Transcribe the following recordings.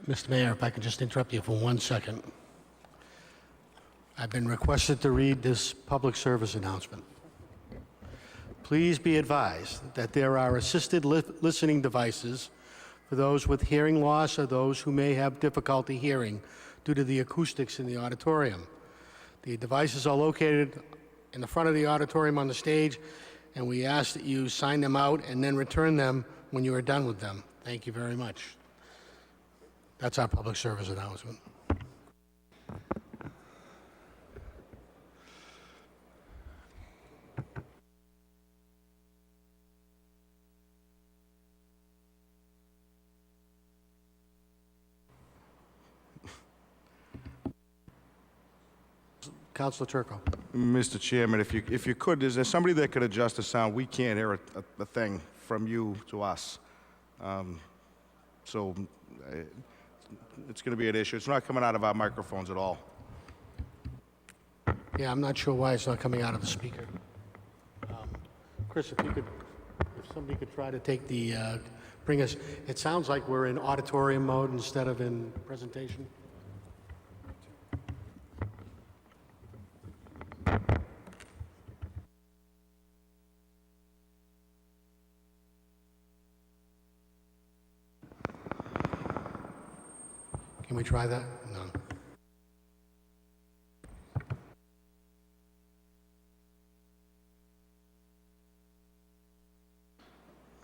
Mr. Mayor, if I could just interrupt you for 1 second. I've been requested to read this public service announcement. Please be advised that there are assisted listening devices for those with hearing loss or those who may have difficulty hearing due to the acoustics in the auditorium. The devices are located in the front of the auditorium on the stage, and we ask that you sign them out and then return them when you are done with them. Thank you very much. That's our public service announcement. Councilor Turco. Mr. Chairman, if you could, is there somebody that could adjust the sound? We can't hear a thing from you to us. So it's going to be an issue. It's not coming out of our microphones at all. Yeah, I'm not sure why it's not coming out of the speaker. Chris, if somebody could try to take the, bring us, it sounds like we're in auditorium mode instead of in presentation. Can we try that? No.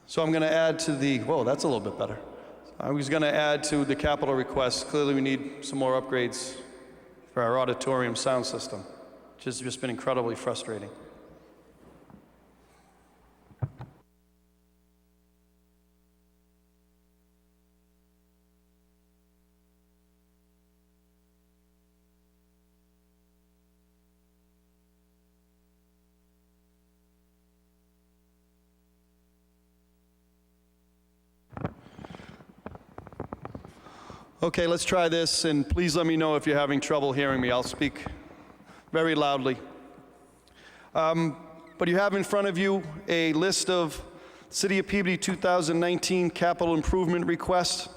So I'm going to add to the, whoa, that's a little bit better. I was going to add to the capital request. Clearly we need some more upgrades for our auditorium sound system, which has just been incredibly frustrating. Okay, let's try this, and please let me know if you're having trouble hearing me. I'll speak very loudly. But you have in front of you a list of City of Peabody 2019 capital improvement requests.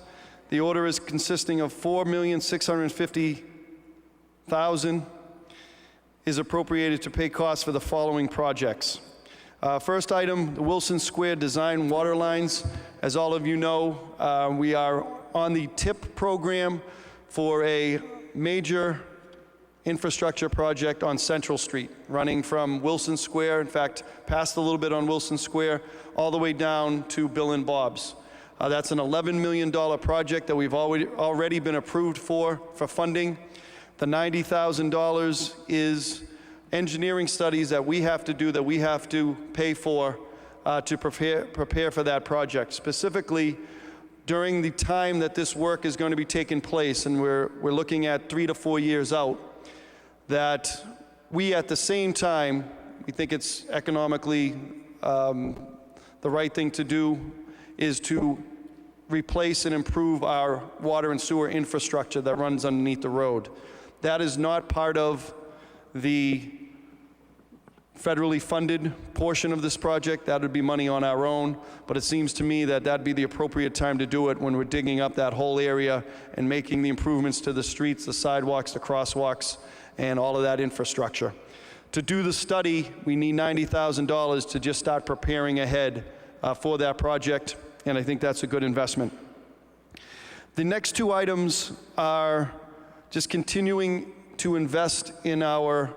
The order is consisting of $4,650,000 is appropriated to pay costs for the following projects. First item, the Wilson Square design water lines. As all of you know, we are on the TIP program for a major infrastructure project on Central Street, running from Wilson Square, in fact, past a little bit on Wilson Square, all the way down to Bill and Bob's. That's an $11 million project that we've already been approved for funding. The $90,000 is engineering studies that we have to do, that we have to pay for to prepare for that project. Specifically, during the time that this work is going to be taking place, and we're looking at 3 to 4 years out, that we at the same time, we think it's economically the right thing to do is to replace and improve our water and sewer infrastructure that runs underneath the road. That is not part of the federally funded portion of this project. That would be money on our own, but it seems to me that that'd be the appropriate time to do it when we're digging up that whole area and making the improvements to the streets, the sidewalks, the crosswalks, and all of that infrastructure. To do the study, we need $90,000 to just start preparing ahead for that project, and I think that's a good investment. The next two items are just continuing to invest in our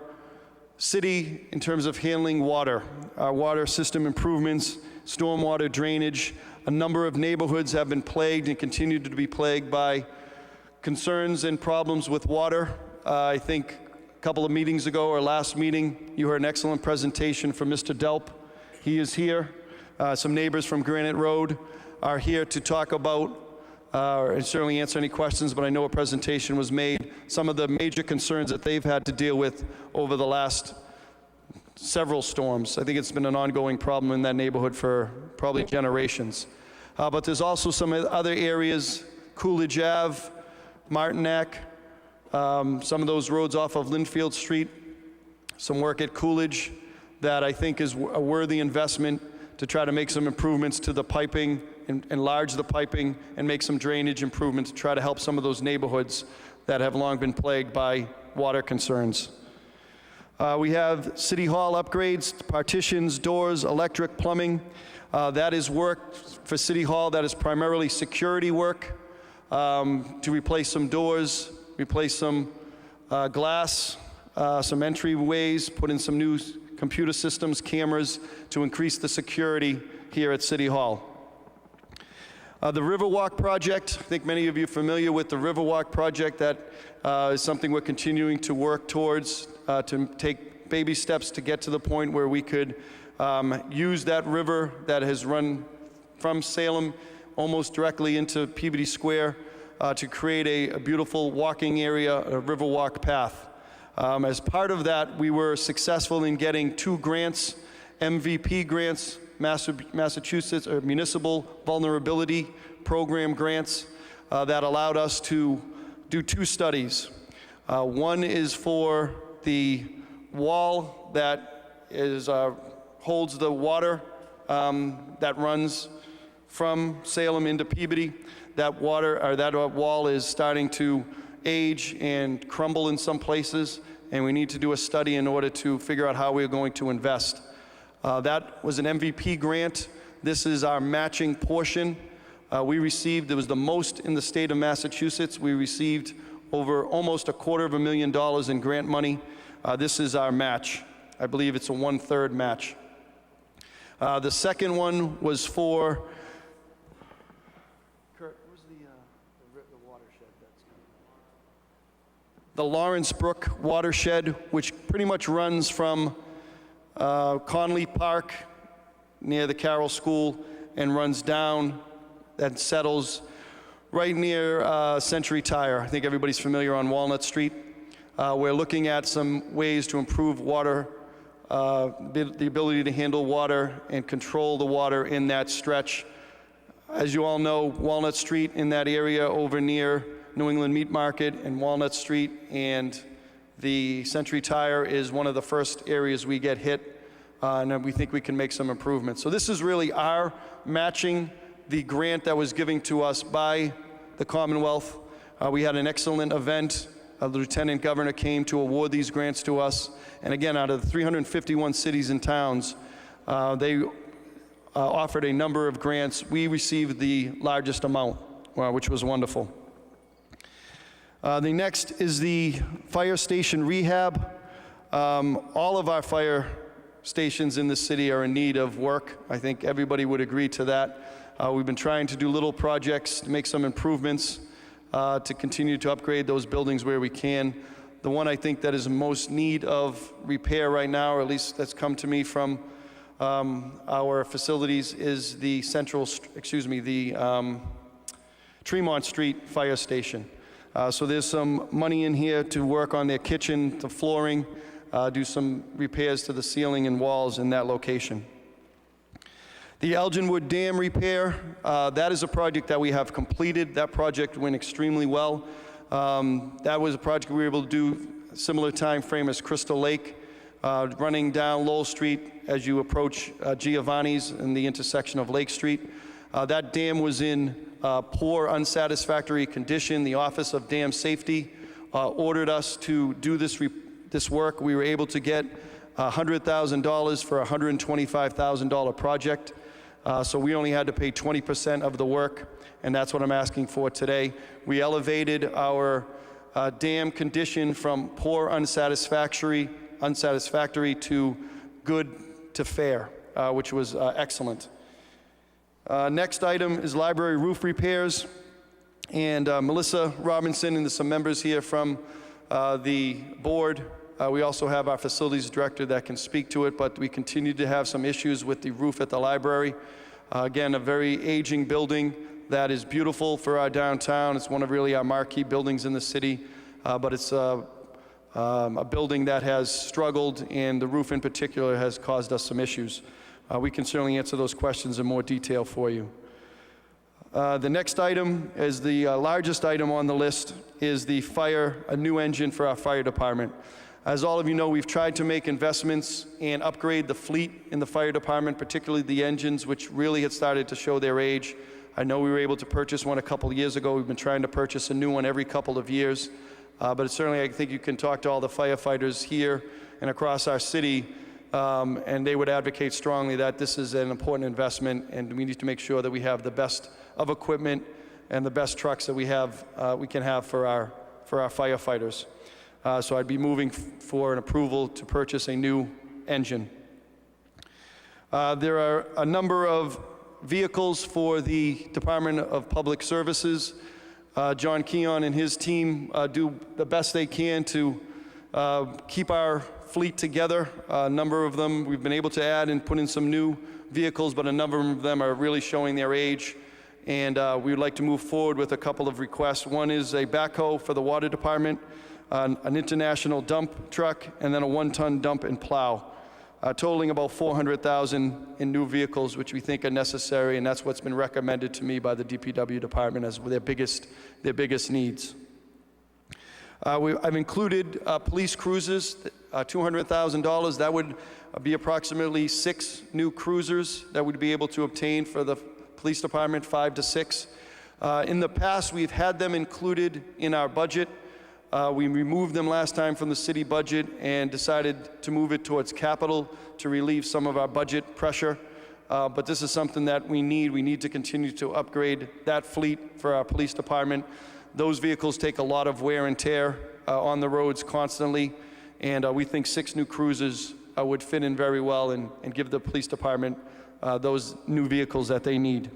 city in terms of handling water, our water system improvements, stormwater drainage. A number of neighborhoods have been plagued and continue to be plagued by concerns and problems with water. I think a couple of meetings ago, or last meeting, you heard an excellent presentation from Mr. Delp. He is here. Some neighbors from Granite Road are here to talk about and certainly answer any questions, but I know a presentation was made, some of the major concerns that they've had to deal with over the last several storms. I think it's been an ongoing problem in that neighborhood for probably generations. But there's also some other areas, Coolidge Ave, Martinac, some of those roads off of Linfield Street, some work at Coolidge that I think is a worthy investment to try to make some improvements to the piping enlarge the piping and make some drainage improvements to try to help some of those neighborhoods that have long been plagued by water concerns. We have City Hall upgrades, partitions, doors, electric, plumbing. That is work for City Hall that is primarily security work, to replace some doors, replace some glass, some entryways, put in some new computer systems, cameras, to increase the security here at City Hall. The Riverwalk project, I think many of you are familiar with the Riverwalk project. That is something we're continuing to work towards, to take baby steps to get to the point where we could use that river that has run from Salem almost directly into Peabody Square to create a beautiful walking area, a Riverwalk path. As part of that, we were successful in getting 2 grants, MVP grants, Massachusetts or Municipal Vulnerability Program grants, that allowed us to do 2 studies. One is for the wall that holds the water that runs from Salem into Peabody. That wall is starting to age and crumble in some places, and we need to do a study in order to figure out how we're going to invest. That was an MVP grant. This is our matching portion. We received, it was the most in the state of Massachusetts. We received over almost $250,000 in grant money. This is our match. I believe it's a 1/3 match. The second one was for, Kurt, where's the watershed that's the Lawrence Brook watershed, which pretty much runs from Conley Park near the Carroll School and runs down and settles right near Century Tire. I think everybody's familiar on Walnut Street. We're looking at some ways to improve water, the ability to handle water and control the water in that stretch. As you all know, Walnut Street in that area over near New England Meat Market and Walnut Street and the Century Tire is one of the first areas we get hit, and we think we can make some improvements. So this is really our matching the grant that was given to us by the Commonwealth. We had an excellent event. The Lieutenant Governor came to award these grants to us. And again, out of the 351 cities and towns, they offered a number of grants. We received the largest amount, which was wonderful. The next is the fire station rehab. All of our fire stations in the city are in need of work. I think everybody would agree to that. We've been trying to do little projects to make some improvements, to continue to upgrade those buildings where we can. The one I think that is in most need of repair right now, or at least that's come to me from our facilities, is the Tremont Street Fire Station. So there's some money in here to work on their kitchen, the flooring, do some repairs to the ceiling and walls in that location. The Elginwood Dam repair, that is a project that we have completed. That project went extremely well. That was a project we were able to do similar time frame as Crystal Lake, running down Lowell Street as you approach Giovanni's and the intersection of Lake Street. That dam was in poor, unsatisfactory condition. The Office of Dam Safety ordered us to do this work. We were able to get $100,000 for a $125,000 project. So we only had to pay 20% of the work, and that's what I'm asking for today. We elevated our dam condition from poor, unsatisfactory to good to fair, which was excellent. Next item is library roof repairs. And Melissa Robinson and there's some members here from the board. We also have our facilities director that can speak to it, but we continue to have some issues with the roof at the library. Again, a very aging building that is beautiful for our downtown. It's one of really our marquee buildings in the city, but it's a building that has struggled, and the roof in particular has caused us some issues. We can certainly answer those questions in more detail for you. The next item is the largest item on the list is a new engine for our fire department. As all of you know, we've tried to make investments and upgrade the fleet in the fire department, particularly the engines, which really had started to show their age. I know we were able to purchase one a couple of years ago. We've been trying to purchase a new one every couple of years. But certainly I think you can talk to all the firefighters here and across our city, and they would advocate strongly that this is an important investment, and we need to make sure that we have the best of equipment and the best trucks that we can have for our firefighters. So I'd be moving for an approval to purchase a new engine. There are a number of vehicles for the Department of Public Services. John Keon and his team do the best they can to keep our fleet together. A number of them we've been able to add and put in some new vehicles, but a number of them are really showing their age. And we would like to move forward with a couple of requests. One is a backhoe for the water department, an international dump truck, and then a 1-ton dump and plow, totaling about $400,000 in new vehicles, which we think are necessary, and that's what's been recommended to me by the DPW department as their biggest needs. I've included police cruisers, $200,000. That would be approximately 6 new cruisers that we'd be able to obtain for the police department, 5 to 6. In the past, we've had them included in our budget. We removed them last time from the city budget and decided to move it towards capital to relieve some of our budget pressure. But this is something that we need. We need to continue to upgrade that fleet for our police department. Those vehicles take a lot of wear and tear on the roads constantly, and we think 6 new cruisers would fit in very well and give the police department those new vehicles that they need.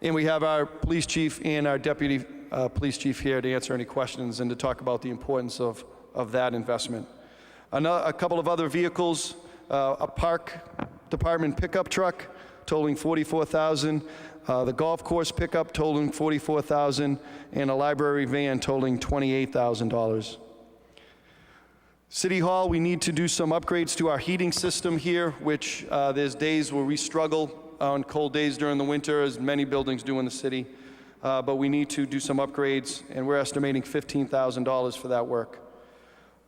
And we have our police chief and our deputy police chief here to answer any questions and to talk about the importance of that investment. A couple of other vehicles, a park department pickup truck totaling $44,000, the golf course pickup totaling $44,000, and a library van totaling $28,000. City Hall, we need to do some upgrades to our heating system here, which there's days where we struggle on cold days during the winter, as many buildings do in the city. But we need to do some upgrades, and we're estimating $15,000 for that work.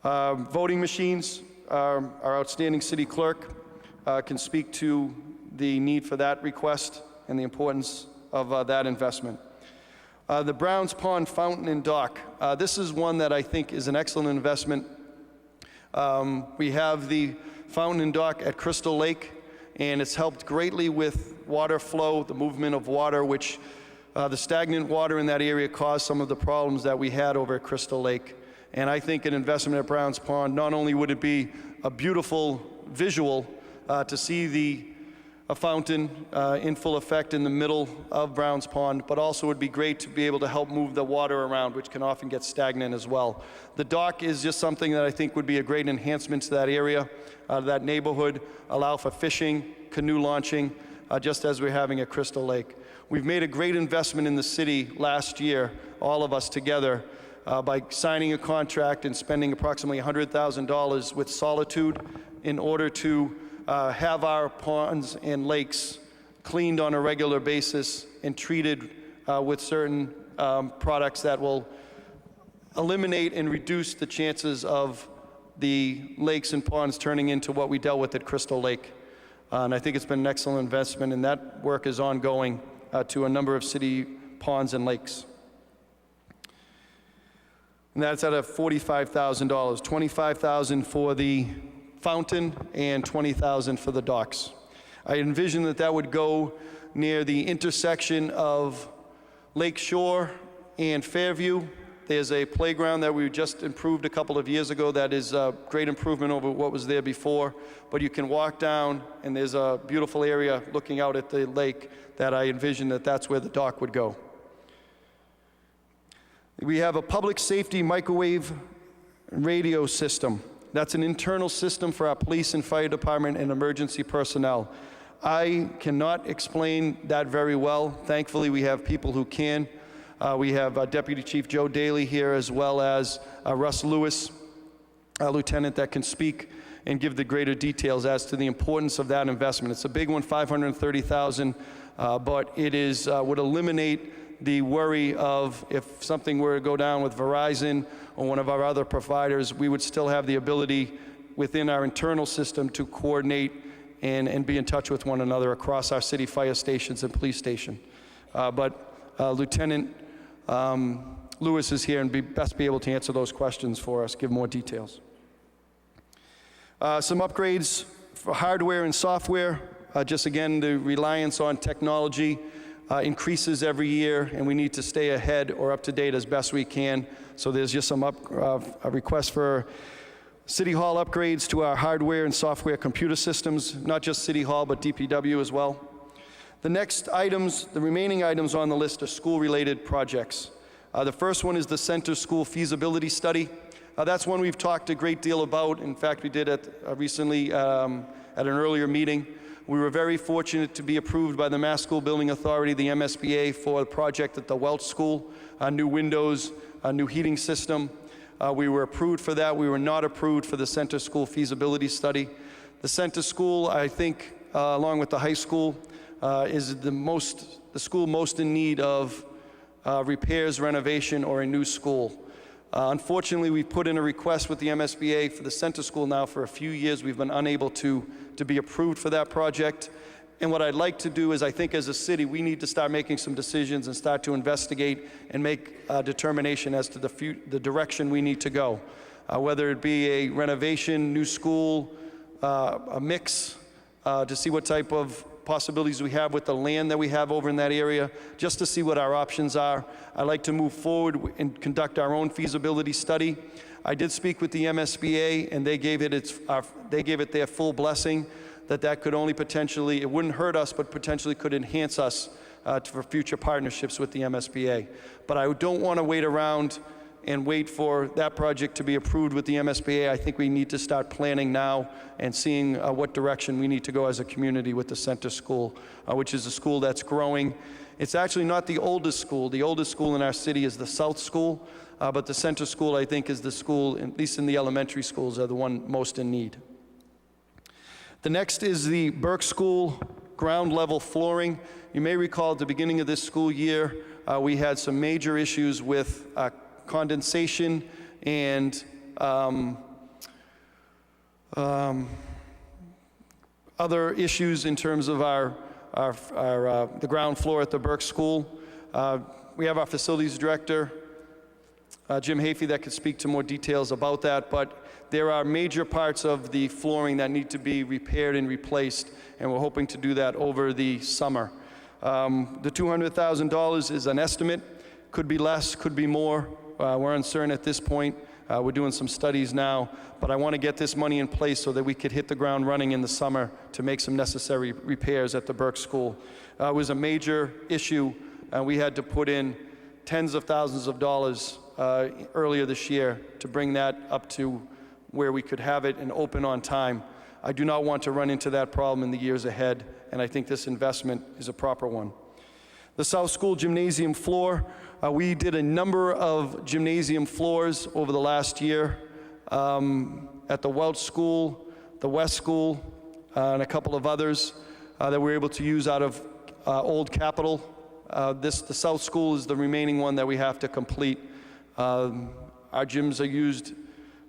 Voting machines, our outstanding city clerk can speak to the need for that request and the importance of that investment. The Browns Pond Fountain and Dock. This is one that I think is an excellent investment. We have the fountain and dock at Crystal Lake, and it's helped greatly with water flow, the movement of water, which the stagnant water in that area caused some of the problems that we had over at Crystal Lake. And I think an investment at Browns Pond, not only would it be a beautiful visual to see a fountain in full effect in the middle of Browns Pond, but also would be great to be able to help move the water around, which can often get stagnant as well. The dock is just something that I think would be a great enhancement to that area, that neighborhood, allow for fishing, canoe launching, just as we're having at Crystal Lake. We've made a great investment in the city last year, all of us together, by signing a contract and spending approximately $100,000 with Solitude in order to have our ponds and lakes cleaned on a regular basis and treated with certain products that will eliminate and reduce the chances of the lakes and ponds turning into what we dealt with at Crystal Lake. And I think it's been an excellent investment, and that work is ongoing to a number of city ponds and lakes. And that's at a $45,000, $25,000 for the fountain and $20,000 for the docks. I envision that would go near the intersection of Lake Shore and Fairview. There's a playground that we just improved a couple of years ago that is a great improvement over what was there before. But you can walk down, and there's a beautiful area looking out at the lake that I envision that's where the dock would go. We have a public safety microwave radio system. That's an internal system for our police and fire department and emergency personnel. I cannot explain that very well. Thankfully, we have people who can. We have Deputy Chief Joe Daly here, as well as Russ Lewis, a lieutenant, that can speak and give the greater details as to the importance of that investment. It's a big one, $530,000, but it is would eliminate the worry of if something were to go down with Verizon or one of our other providers, we would still have the ability within our internal system to coordinate and be in touch with one another across our city fire stations and police station. But Lieutenant Lewis is here and best be able to answer those questions for us, give more details. Some upgrades for hardware and software. Just again, the reliance on technology increases every year, and we need to stay ahead or up to date as best we can. So there's just some a request for City Hall upgrades to our hardware and software computer systems, not just City Hall, but DPW as well. The next items, the remaining items on the list are school-related projects. The first one is the Center School Feasibility Study. That's one we've talked a great deal about. In fact, we did it recently at an earlier meeting. We were very fortunate to be approved by the Mass School Building Authority, the MSBA, for the project at the Welch School, new windows, a new heating system. We were approved for that. We were not approved for the Center School Feasibility Study. The Center School, I think, along with the high school, is the school most in need of repairs, renovation, or a new school. Unfortunately, we've put in a request with the MSBA for the Center School now for a few years. We've been unable to be approved for that project. And what I'd like to do is, I think as a city, we need to start making some decisions and start to investigate and make a determination as to the direction we need to go. Whether it be a renovation, new school, a mix, to see what type of possibilities we have with the land that we have over in that area, just to see what our options are. I'd like to move forward and conduct our own feasibility study. I did speak with the MSBA, and they gave it their full blessing that could only potentially, it wouldn't hurt us, but potentially could enhance us for future partnerships with the MSBA. But I don't want to wait around and wait for that project to be approved with the MSBA. I think we need to start planning now and seeing what direction we need to go as a community with the Center School, which is a school that's growing. It's actually not the oldest school. The oldest school in our city is the South School, but the Center School, I think, is the school, at least in the elementary schools, are the one most in need. The next is the Burke School ground level flooring. You may recall at the beginning of this school year, we had some major issues with condensation and other issues in terms of the ground floor at the Burke School. We have our facilities director, Jim Hafey, that could speak to more details about that, but there are major parts of the flooring that need to be repaired and replaced, and we're hoping to do that over the summer. The $200,000 is an estimate. Could be less, could be more. We're uncertain at this point. We're doing some studies now, but I want to get this money in place so that we could hit the ground running in the summer to make some necessary repairs at the Burke School. It was a major issue. We had to put in tens of thousands of dollars earlier this year to bring that up to where we could have it and open on time. I do not want to run into that problem in the years ahead, and I think this investment is a proper one. The South School gymnasium floor, we did a number of gymnasium floors over the last year at the Welch School, the West School, and a couple of others that we were able to use out of Old Capitol. The South School is the remaining one that we have to complete. Our gyms are used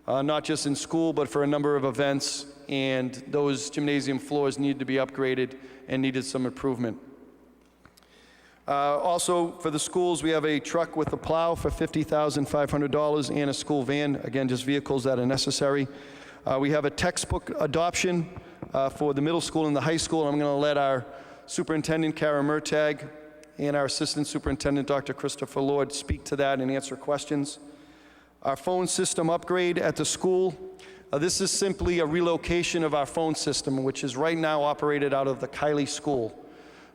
not just in school, but for a number of events, and those gymnasium floors need to be upgraded and needed some improvement. Also, for the schools, we have a truck with a plow for $50,500 and a school van, again, just vehicles that are necessary. We have a textbook adoption for the middle school and the high school. I'm going to let our superintendent, Kara Murtag, and our assistant superintendent, Dr. Christopher Lord, speak to that and answer questions. Our phone system upgrade at the school. This is simply a relocation of our phone system, which is right now operated out of the Kiley School.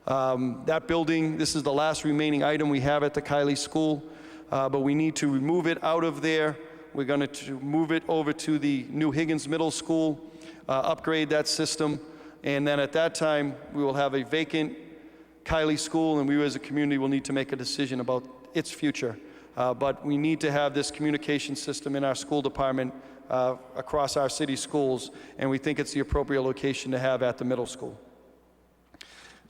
That building, this is the last remaining item we have at the Kiley School, but we need to remove it out of there. We're going to move it over to the New Higgins Middle School, upgrade that system, and then at that time, we will have a vacant Kiley School, and we as a community will need to make a decision about its future. But we need to have this communication system in our school department across our city schools, and we think it's the appropriate location to have at the middle school.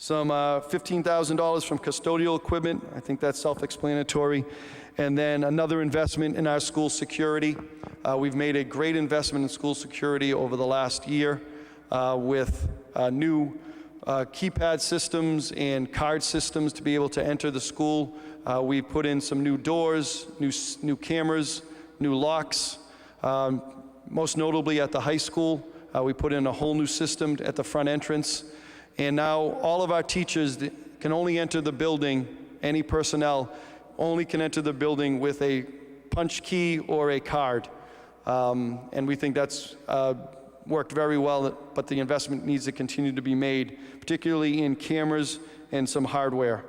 Some $15,000 from custodial equipment. I think that's self-explanatory. And then another investment in our school security. We've made a great investment in school security over the last year with new keypad systems and card systems to be able to enter the school. We put in some new doors, new cameras, new locks. Most notably at the high school, we put in a whole new system at the front entrance. And now all of our teachers can only enter the building, any personnel only can enter the building with a punch key or a card. And we think that's worked very well, but the investment needs to continue to be made, particularly in cameras and some hardware.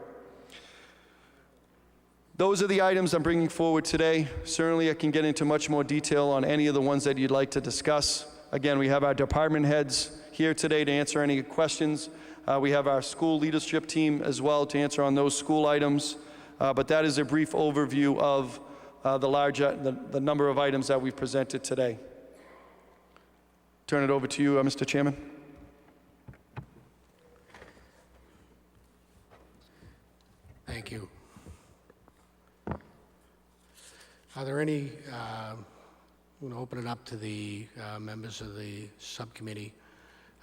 Those are the items I'm bringing forward today. Certainly I can get into much more detail on any of the ones that you'd like to discuss. Again, we have our department heads here today to answer any questions. We have our school leadership team as well to answer on those school items. But that is a brief overview of the number of items that we've presented today. Turn it over to you, Mr. Chairman. Thank you. Are there any, I'm going to open it up to the members of the subcommittee.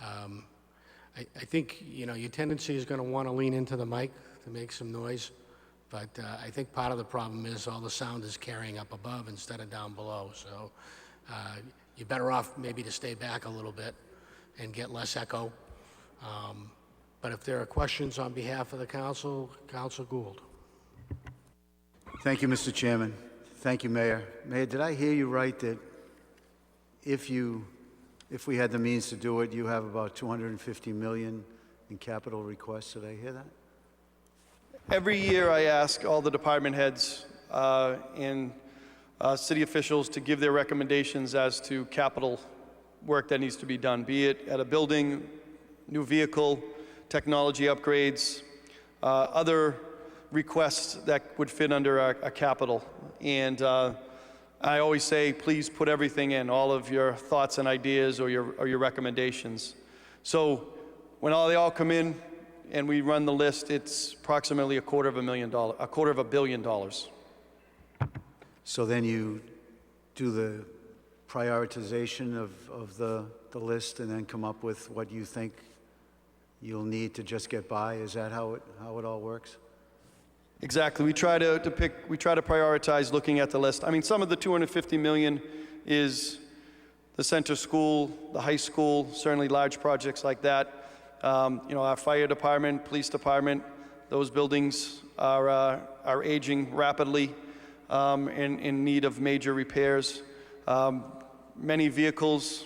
I think, your tendency is going to want to lean into the mic to make some noise, but I think part of the problem is all the sound is carrying up above instead of down below. So you're better off maybe to stay back a little bit and get less echo. But if there are questions on behalf of the council, Council Gould. Thank you, Mr. Chairman. Thank you, Mayor. Mayor, did I hear you right that if we had the means to do it, you have about $250 million in capital requests? Did I hear that? Every year I ask all the department heads and city officials to give their recommendations as to capital work that needs to be done, be it at a building, new vehicle, technology upgrades, other requests that would fit under a capital. And I always say, please put everything in, all of your thoughts and ideas or your recommendations. So when they all come in and we run the list, it's approximately $250 million. So then you do the prioritization of the list and then come up with what you think you'll need to just get by? Is that how it all works? Exactly. We try to prioritize looking at the list. I mean, some of the $250 million is the center school, the high school, certainly large projects like that. Our fire department, police department, those buildings are aging rapidly, in need of major repairs. Many vehicles,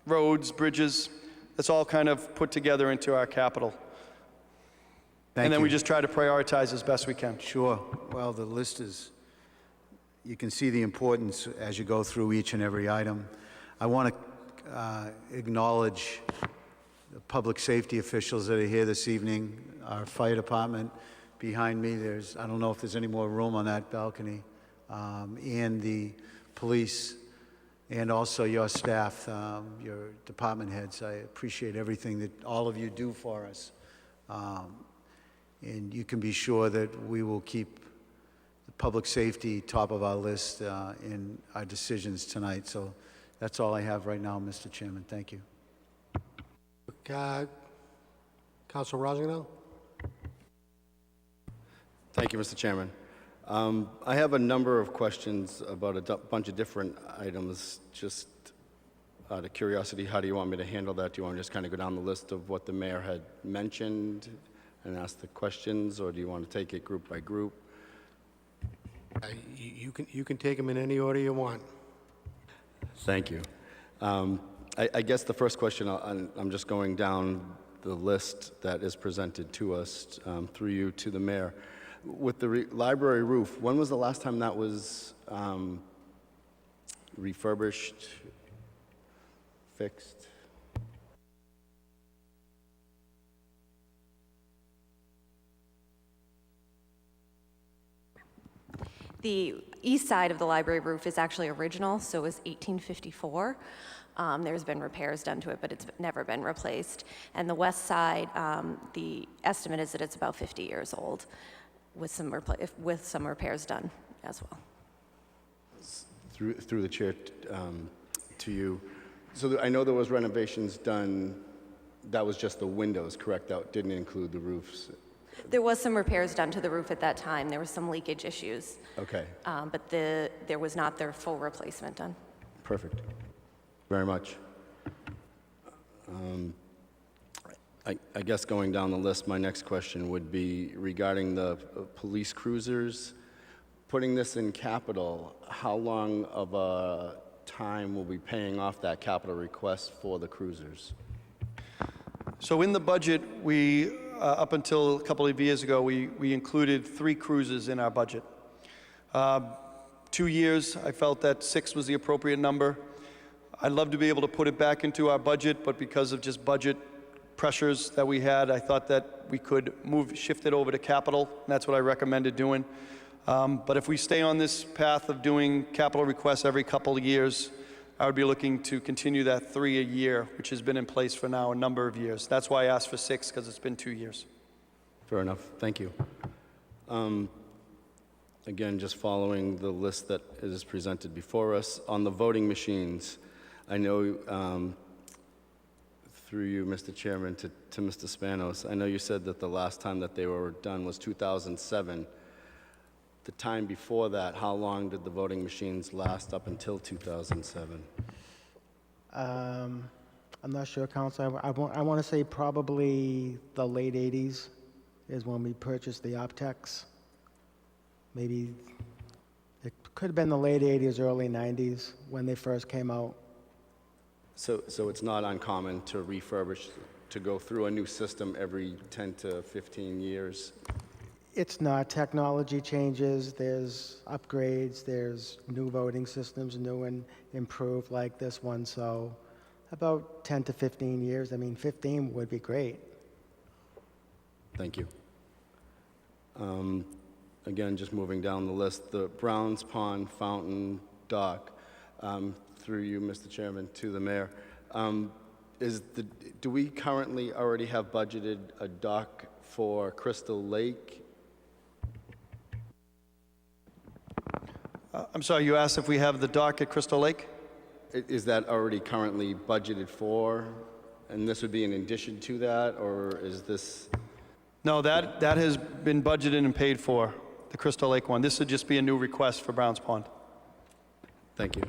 roads, bridges, that's all kind of put together into our capital. Thank and then you. we just try to prioritize as best we can. Sure. Well, the list is, you can see the importance as you go through each and every item. I want to acknowledge the public safety officials that are here this evening, our fire department behind me. I don't know if there's any more room on that balcony, and the police, and also your staff, your department heads. I appreciate everything that all of you do for us. And you can be sure that we will keep the public safety top of our list in our decisions tonight. So that's all I have right now, Mr. Chairman. Thank you. Council Rosengren? Thank you, Mr. Chairman. I have a number of questions about a bunch of different items. Just out of curiosity, how do you want me to handle that? Do you want to just kind of go down the list of what the mayor had mentioned and ask the questions, or do you want to take it group by group? You can take them in any order you want. Thank you. I guess the first question, I'm just going down the list that is presented to us through you to the mayor. With the library roof, when was the last time that was refurbished, fixed? The east side of the library roof is actually original, so it was 1854. There's been repairs done to it, but it's never been replaced. And the west side, the estimate is that it's about 50 years old, with some repairs done as well. Through the chair to you, So I know there was renovations done, that was just the windows, correct? That didn't include the roofs? There was some repairs done to the roof at that time. There were some leakage issues, Okay, but there was not their full replacement done. perfect. Very much. I guess going down the list, my next question would be regarding the police cruisers. Putting this in capital, how long of a time will be paying off that capital request for the cruisers? So in the budget, we, up until a couple of years ago, we included 3 cruisers in our budget. 2 years, I felt that 6 was the appropriate number. I'd love to be able to put it back into our budget, but because of just budget pressures that we had, I thought that we could shift it over to capital, and that's what I recommended doing. But if we stay on this path of doing capital requests every couple of years, I would be looking to continue that 3 a year, which has been in place for now a number of years. That's why I asked for 6, because it's been 2 years. Fair enough, thank you. Again, just following the list that is presented before us, on the voting machines, I know, through you, Mr. Chairman, to Mr. Spanos, I know you said that the last time that they were done was 2007. The time before that, how long did the voting machines last up until 2007? I'm not sure, Council. I want to say probably the late 80s is when we purchased the Optex. Maybe it could have been the late 80s, early 90s when they first came out. So it's not uncommon to refurbish, to go through a new system every 10 to 15 years? It's not. Technology changes, there's upgrades, there's new voting systems, new and improved like this one. So about 10 to 15 years. I mean, 15 would be great. Thank you. Again, just moving down the list, the Browns Pond Fountain Dock, through you, Mr. Chairman, to the mayor. Do we currently already have budgeted a dock for Crystal Lake? I'm sorry, you asked if we have the dock at Crystal Lake? Is that already currently budgeted for? And this would be in addition to that, or is this? No, that has been budgeted and paid for, the Crystal Lake one. This would just be a new request for Browns Pond. Thank you.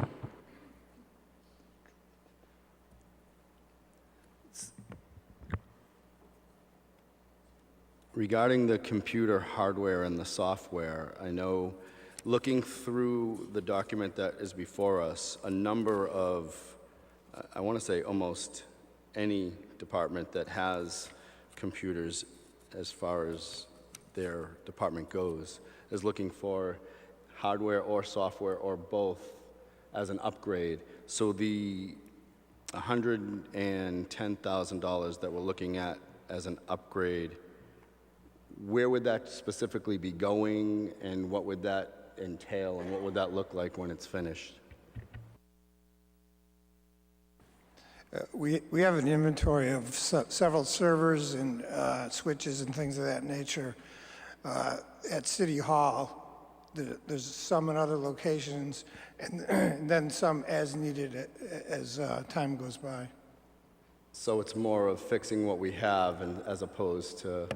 Regarding the computer hardware and the software, I know looking through the document that is before us, a number of, I want to say almost any department that has computers as far as their department goes, is looking for hardware or software or both as an upgrade. So the $110,000 that we're looking at as an upgrade, where would that specifically be going, and what would that entail, and what would that look like when it's finished? We have an inventory of several servers and switches and things of that nature at City Hall. There's some in other locations, and then some as needed as time goes by. So it's more of fixing what we have, and as opposed to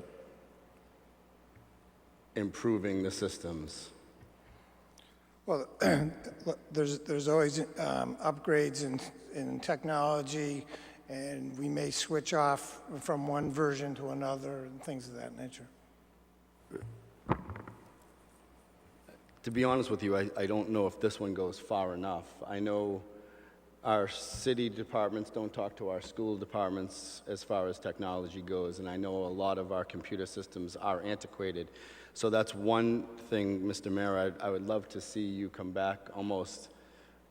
improving the systems. Well, there's always upgrades in technology, and we may switch off from one version to another and things of that nature. To be honest with you, I don't know if this one goes far enough. I know our city departments don't talk to our school departments as far as technology goes, and I know a lot of our computer systems are antiquated. So that's one thing, Mr. Mayor, I would love to see you come back almost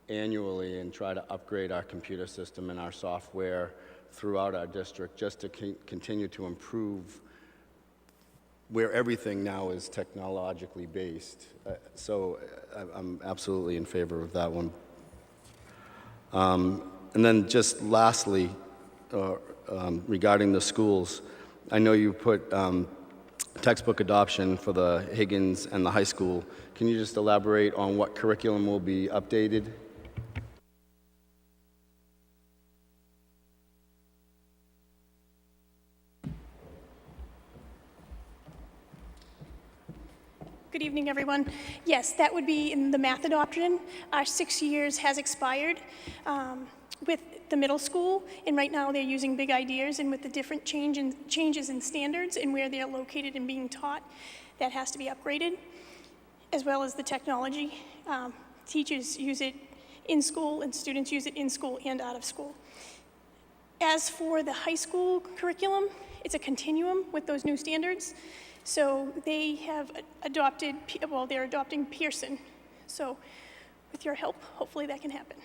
annually and try to upgrade our computer system and our software throughout our district, just to continue to improve where everything now is technologically based. So I'm absolutely in favor of that one. And then just lastly, regarding the schools, I know you put textbook adoption for the Higgins and the high school. Can you just elaborate on what curriculum will be updated? Good evening, everyone. Yes, that would be in the math adoption. Our 6 years has expired with the middle school, and right now they're using Big Ideas, and with the different changes in standards and where they're located and being taught, that has to be upgraded, as well as the technology. Teachers use it in school, and students use it in school and out of school. As for the high school curriculum, it's a continuum with those new standards. So they have adopted, well, they're adopting Pearson. So with your help, hopefully that can happen.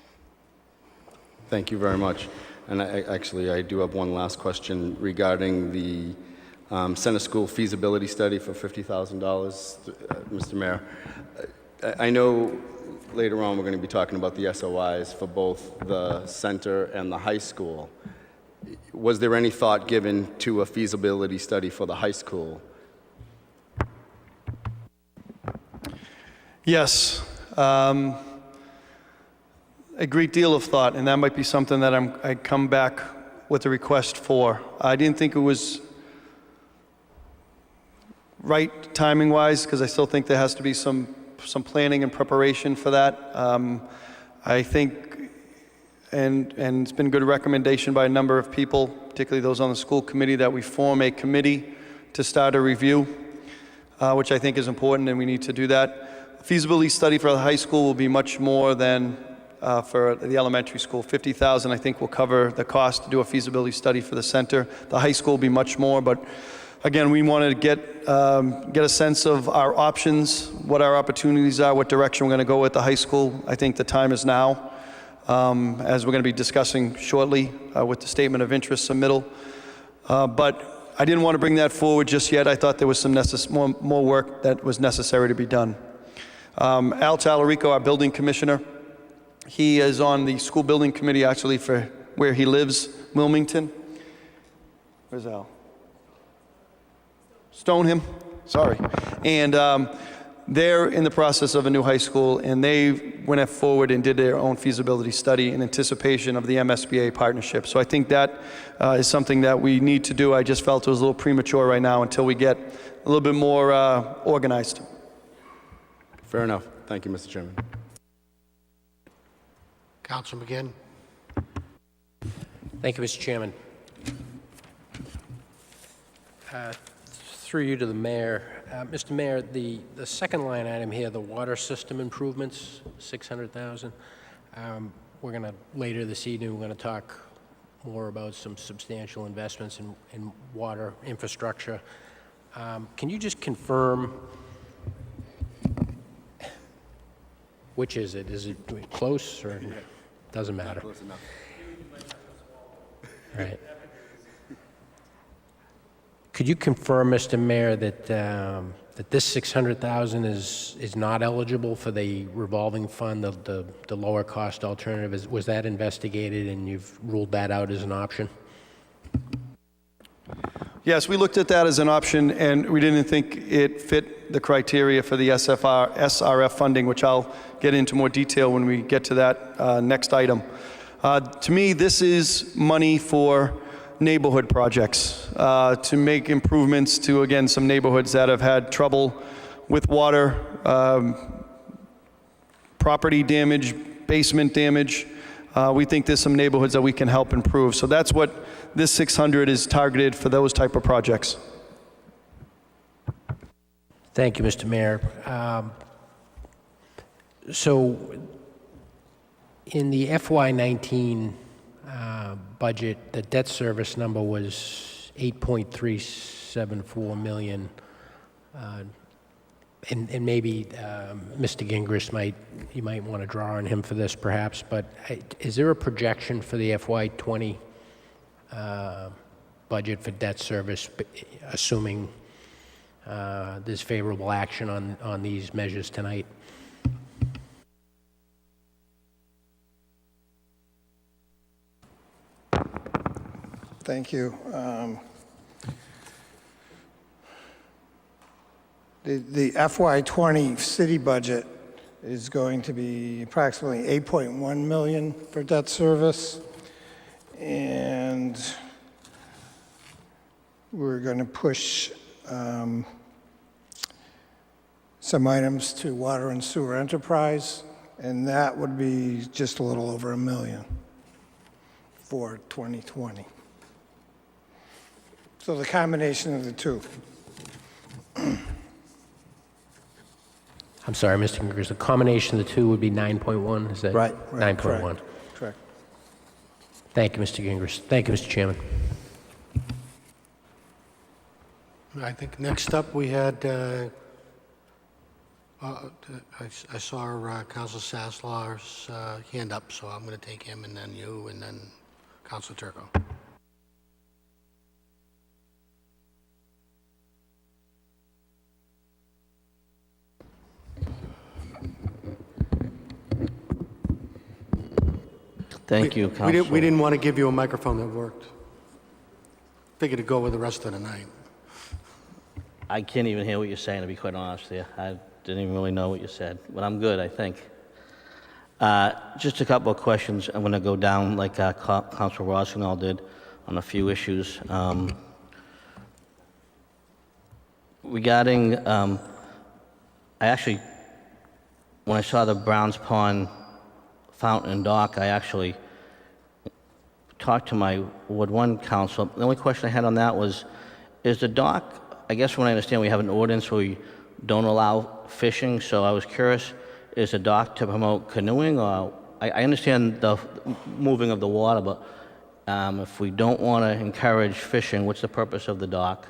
Thank you very much. And I do have one last question regarding the Center School feasibility study for $50,000, Mr. Mayor. I know later on we're going to be talking about the SOIs for both the center and the high school. Was there any thought given to a feasibility study for the high school? Yes. A great deal of thought, and that might be something that I'd come back with a request for. I didn't think it was right timing-wise, because I still think there has to be some planning and preparation for that. I think, and it's been a good recommendation by a number of people, particularly those on the school committee, that we form a committee to start a review, which I think is important, and we need to do that. A feasibility study for the high school will be much more than for the elementary school. $50,000, I think, will cover the cost to do a feasibility study for the center. The high school will be much more, but again, we wanted to get a sense of our options, what our opportunities are, what direction we're going to go with the high school. I think the time is now, as we're going to be discussing shortly with the statement of interest submittal. But I didn't want to bring that forward just yet. I thought there was some more work that was necessary to be done. Al Talarico, our building commissioner, he is on the school building committee actually for where he lives, Wilmington. Where's Al? Stoneham, sorry. And they're in the process of a new high school, and they went forward and did their own feasibility study in anticipation of the MSBA partnership. So I think that is something that we need to do. I just felt it was a little premature right now until we get a little bit more organized. Fair enough. Thank you, Mr. Chairman. Councilor McGinn. Thank you, Mr. Chairman. Through you to the mayor. Mr. Mayor, the second line item here, the water system improvements, $600,000. We're going to, later this evening, we're going to talk more about some substantial investments in water infrastructure. Can you just confirm, which is it? Is it close or doesn't matter? Close enough. Right. Could you confirm, Mr. Mayor, that that this $600,000 is not eligible for the revolving fund, the lower cost alternative? Was that investigated and you've ruled that out as an option? Yes, we looked at that as an option, and we didn't think it fit the criteria for the SRF funding, which I'll get into more detail when we get to that next item. To me, this is money for neighborhood projects, to make improvements to, again, some neighborhoods that have had trouble with water, property damage, basement damage. We think there's some neighborhoods that we can help improve. So that's what this 600 is targeted for, those type of projects. Thank you, Mr. Mayor. So in the FY19 budget, the debt service number was $8.374 million. And maybe Mr. Gingras you might want to draw on him for this perhaps, but is there a projection for the FY20 budget for debt service, assuming there's favorable action on these measures tonight? Thank you. The FY20 city budget is going to be approximately $8.1 million for debt service, and some items to Water and Sewer Enterprise, and that would be just a little over $1 million for 2020. So the combination of the two. I'm sorry, Mr. Gingras, the combination of the two would be 9.1, is that? Right, 9.1. Correct. Thank you, Mr. Gingras. Thank you, Mr. Chairman. I think next up, we had, I saw Council Saslar's hand up, so I'm going to take him, and then you, and then Council Turco. Thank you, Council. We didn't want to give you a microphone that worked. Figured to go with the rest of the night. I can't even hear what you're saying, to be quite honest with you. I didn't even really know what you said, but I'm good, I think. Just a couple of questions. I'm going to go down like Council Rossignol did on a few issues. Regarding, I actually, when I saw the Browns Pond Fountain and Dock, I actually talked to my Ward 1 council. The only question I had on that was, is the dock, I guess from what I understand, we have an ordinance where we don't allow fishing, so I was curious, is the dock to promote canoeing, or, I understand the moving of the water, but if we don't want to encourage fishing, what's the purpose of the dock?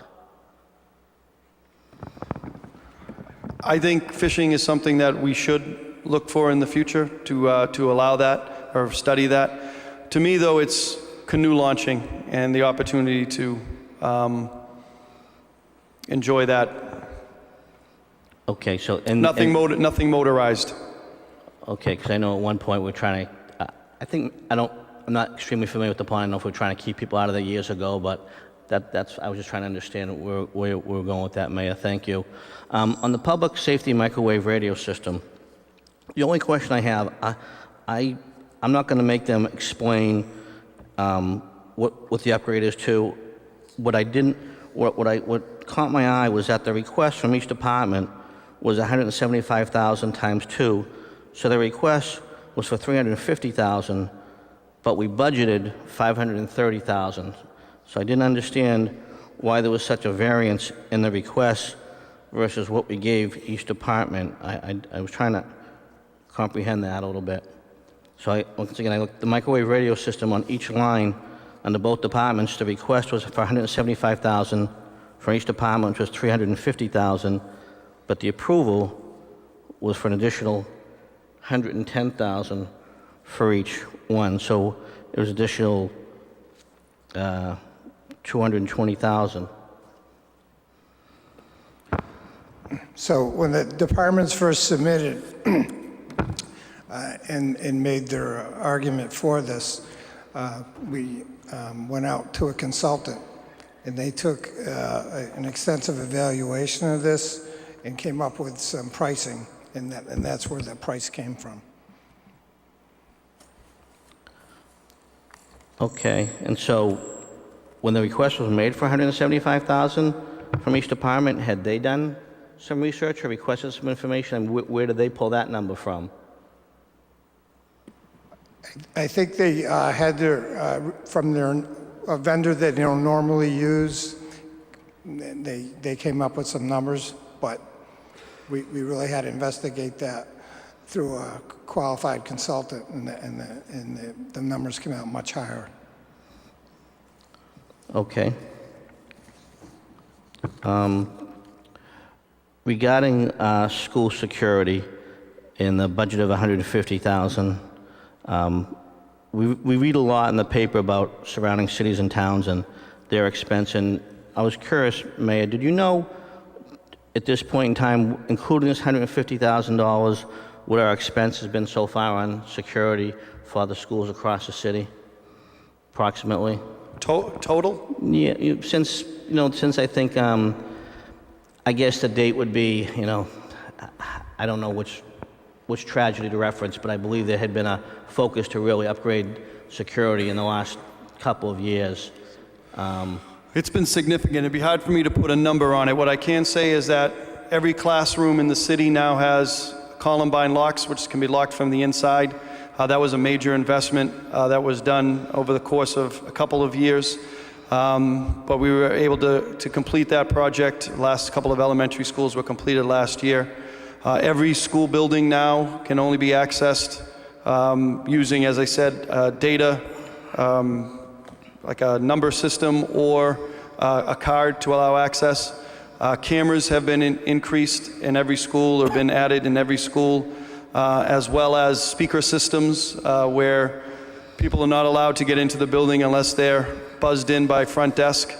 I think fishing is something that we should look for in the future to allow that or study that. To me, though, it's canoe launching and the opportunity to enjoy that. Okay, so... Nothing motorized. Okay, because I know at one point we're trying to, I'm not extremely familiar with the pond. I don't know if we're trying to keep people out of there years ago, but I was just trying to understand where we're going with that, Mayor. Thank you. On the public safety microwave radio system, the only question I have, I'm not going to make them explain what the upgrade is to. What caught my eye was that the request from each department was $175,000 times 2. So the request was for $350,000, but we budgeted $530,000. So I didn't understand why there was such a variance in the request versus what we gave each department. I was trying to comprehend that a little bit. So once again, I looked the microwave radio system on each line under both departments. The request was for $175,000 for each department, which was $350,000, but the approval was for an additional $110,000 for each one. So it was additional $220,000. So when the departments first submitted and made their argument for this, we went out to a consultant, and they took an extensive evaluation of this and came up with some pricing, and that's where the price came from. Okay, and so when the request was made for $175,000 from each department, had they done some research or requested some information, and where did they pull that number from? I think they had from their vendor that normally use. They came up with some numbers, but we really had to investigate that through a qualified consultant, and the numbers came out much higher. Okay. Regarding school security in the budget of $150,000, we read a lot in the paper about surrounding cities and towns and their expense, and I was curious, Mayor, did you know at this point in time, including this $150,000, what our expense has been so far on security for the schools across the city, approximately? Total? Yeah, since I think, I guess the date would be, I don't know which tragedy to reference, but I believe there had been a focus to really upgrade security in the last couple of years. It's been significant. It'd be hard for me to put a number on it. What I can say is that every classroom in the city now has Columbine locks, which can be locked from the inside. That was a major investment that was done over the course of a couple of years. But we were able to complete that project. Last couple of elementary schools were completed last year. Every school building now can only be accessed using, as I said, data, like a number system or a card to allow access. Cameras have been increased in every school or been added in every school, as well as speaker systems where people are not allowed to get into the building unless they're buzzed in by front desk.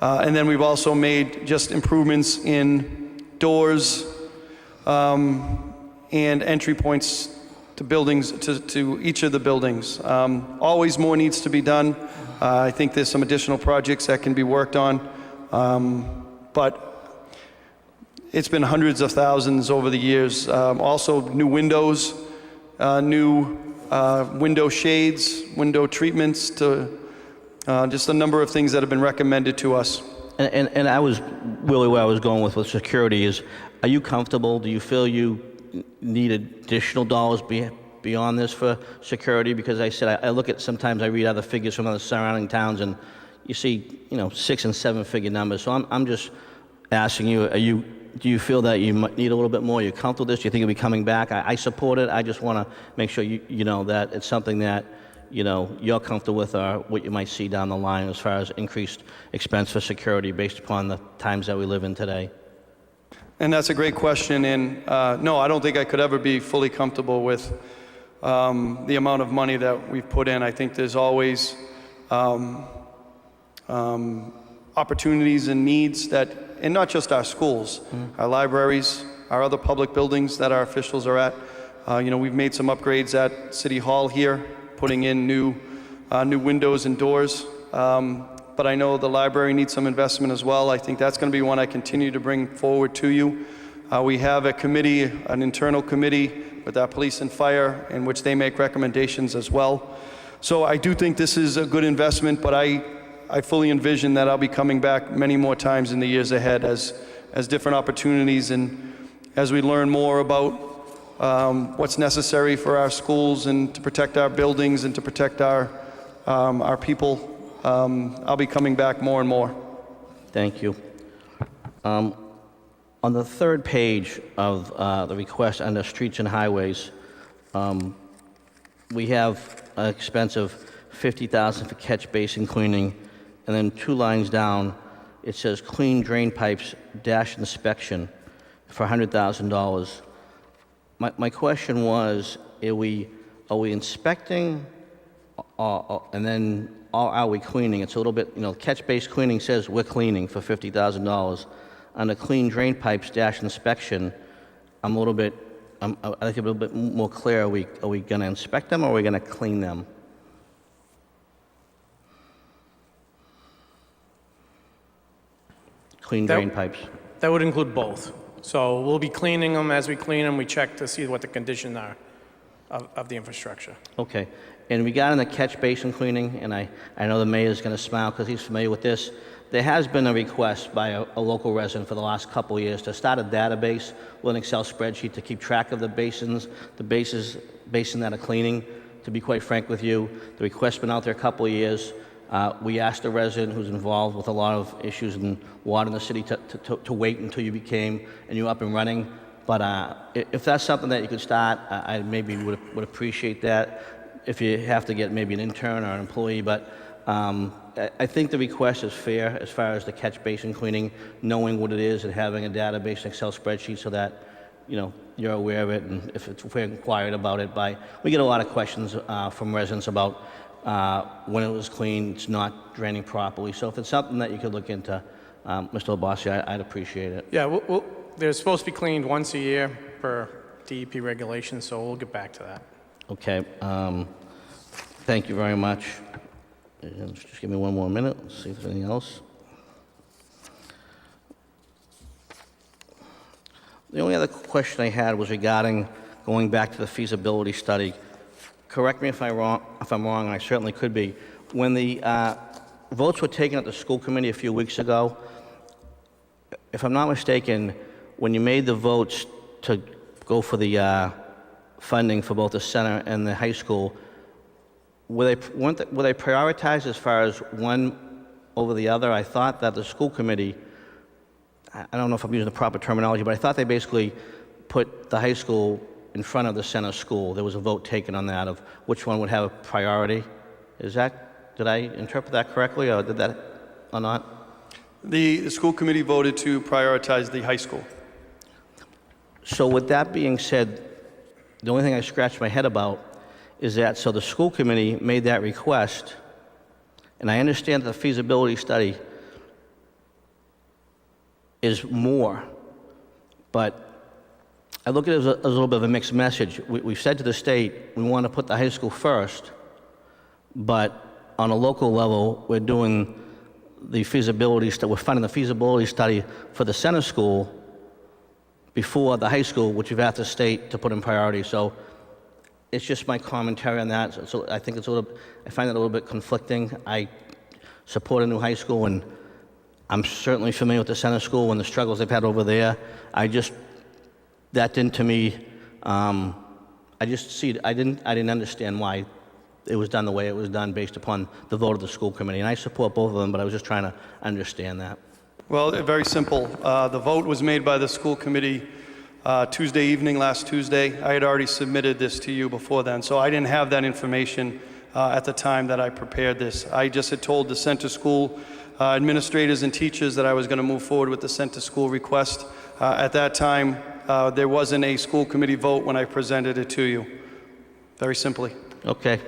And then we've also made just improvements in doors and entry points to buildings, to each of the buildings. Always more needs to be done. I think there's some additional projects that can be worked on. But it's been hundreds of thousands over the years. Also new windows, new window shades, window treatments, to just a number of things that have been recommended to us. And I was, really where I was going with security is, are you comfortable? Do you feel you need additional dollars beyond this for security? Because I said, I look at, sometimes I read other figures from other surrounding towns and you see, 6 and 7 figure numbers. So I'm just asking you, do you feel that you might need a little bit more? You're comfortable with this? Do you think it'll be coming back? I support it. I just want to make sure you know that it's something that you're comfortable with, or what you might see down the line as far as increased expense for security based upon the times that we live in today. And that's a great question. And no, I don't think I could ever be fully comfortable with the amount of money that we've put in. I think there's always opportunities and needs that, and not just our schools, our libraries, our other public buildings that our officials are at. We've made some upgrades at City Hall here, putting in new windows and doors. But I know the library needs some investment as well. I think that's going to be one I continue to bring forward to you. We have a committee, an internal committee with our police and fire, in which they make recommendations as well. So I do think this is a good investment, but I fully envision that I'll be coming back many more times in the years ahead as different opportunities, and as we learn more about what's necessary for our schools and to protect our buildings and to protect our people. I'll be coming back more and more. Thank you. On the third page of the request under streets and highways, we have an expense of $50,000 for catch basin cleaning, and then 2 lines down, it says clean drain pipes dash inspection for $100,000. My question was, are we inspecting, and then are we cleaning? It's a little bit, catch base cleaning says we're cleaning for $50,000. On the clean drain pipes dash inspection, I'm a little bit, I'd like a little bit more clear. Are we going to inspect them, or are we going to clean them? Clean drain pipes. That would include both. So we'll be cleaning them. As we clean them, we check to see what the conditions are of the infrastructure. Okay. And regarding the catch basin cleaning, and I know the mayor's going to smile because he's familiar with this, there has been a request by a local resident for the last couple of years to start a database with an Excel spreadsheet to keep track of the basin that are cleaning. To be quite frank with you, the request's been out there a couple of years. We asked a resident who's involved with a lot of issues in water in the city to wait until you became and you're up and running. But if that's something that you could start, I maybe would appreciate that. If you have to get maybe an intern or an employee, but I think the request is fair as far as the catch basin cleaning, knowing what it is and having a database, an Excel spreadsheet, so that you're aware of it, and if we're inquired about it we get a lot of questions from residents about when it was cleaned, it's not draining properly. So if it's something that you could look into, Mr. Labasi, I'd appreciate it. Yeah, they're supposed to be cleaned once a year per DEP regulations, so we'll get back to that. Okay. Thank you very much. And just give me one more minute. Let's see if there's anything else. The only other question I had was regarding going back to the feasibility study. Correct me if I'm wrong, and I certainly could be. When the votes were taken at the school committee a few weeks ago, if I'm not mistaken, when you made the votes to go for the funding for both the center and the high school, were they prioritized as far as one over the other? I thought that the school committee, I don't know if I'm using the proper terminology, but I thought they basically put the high school in front of the center school. There was a vote taken on that of which one would have a priority. Did I interpret that correctly, or did that, or not? The school committee voted to prioritize the high school. So with that being said, the only thing I scratched my head about is that, so the school committee made that request, and I understand that the feasibility study is more, but I look at it as a little bit of a mixed message. We've said to the state, we want to put the high school first, but on a local level, we're doing the feasibility study, we're funding the feasibility study for the center school before the high school, which you've asked the state to put in priority. So it's just my commentary on that. So I think I find it a little bit conflicting. I support a new high school, and I'm certainly familiar with the center school and the struggles they've had over there. That didn't, to me, I didn't understand why it was done the way it was done based upon the vote of the school committee. And I support both of them, but I was just trying to understand that. Well, very simple. The vote was made by the school committee Tuesday evening, last Tuesday. I had already submitted this to you before then, so I didn't have that information at the time that I prepared this. I just had told the center school administrators and teachers that I was going to move forward with the center school request. At that time, there wasn't a school committee vote when I presented it to you. Very simply. Okay,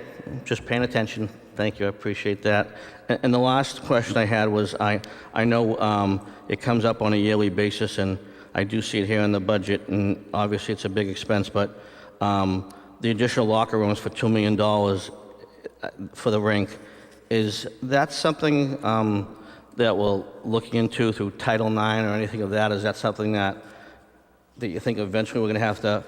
just paying attention. Thank you, I appreciate that. And the last question I had was, I know it comes up on a yearly basis, and I do see it here in the budget, and obviously it's a big expense, but the additional locker rooms for $2 million for the rink, is that something that we're looking into through Title IX or anything of that? Is that something that you think eventually we're going to have to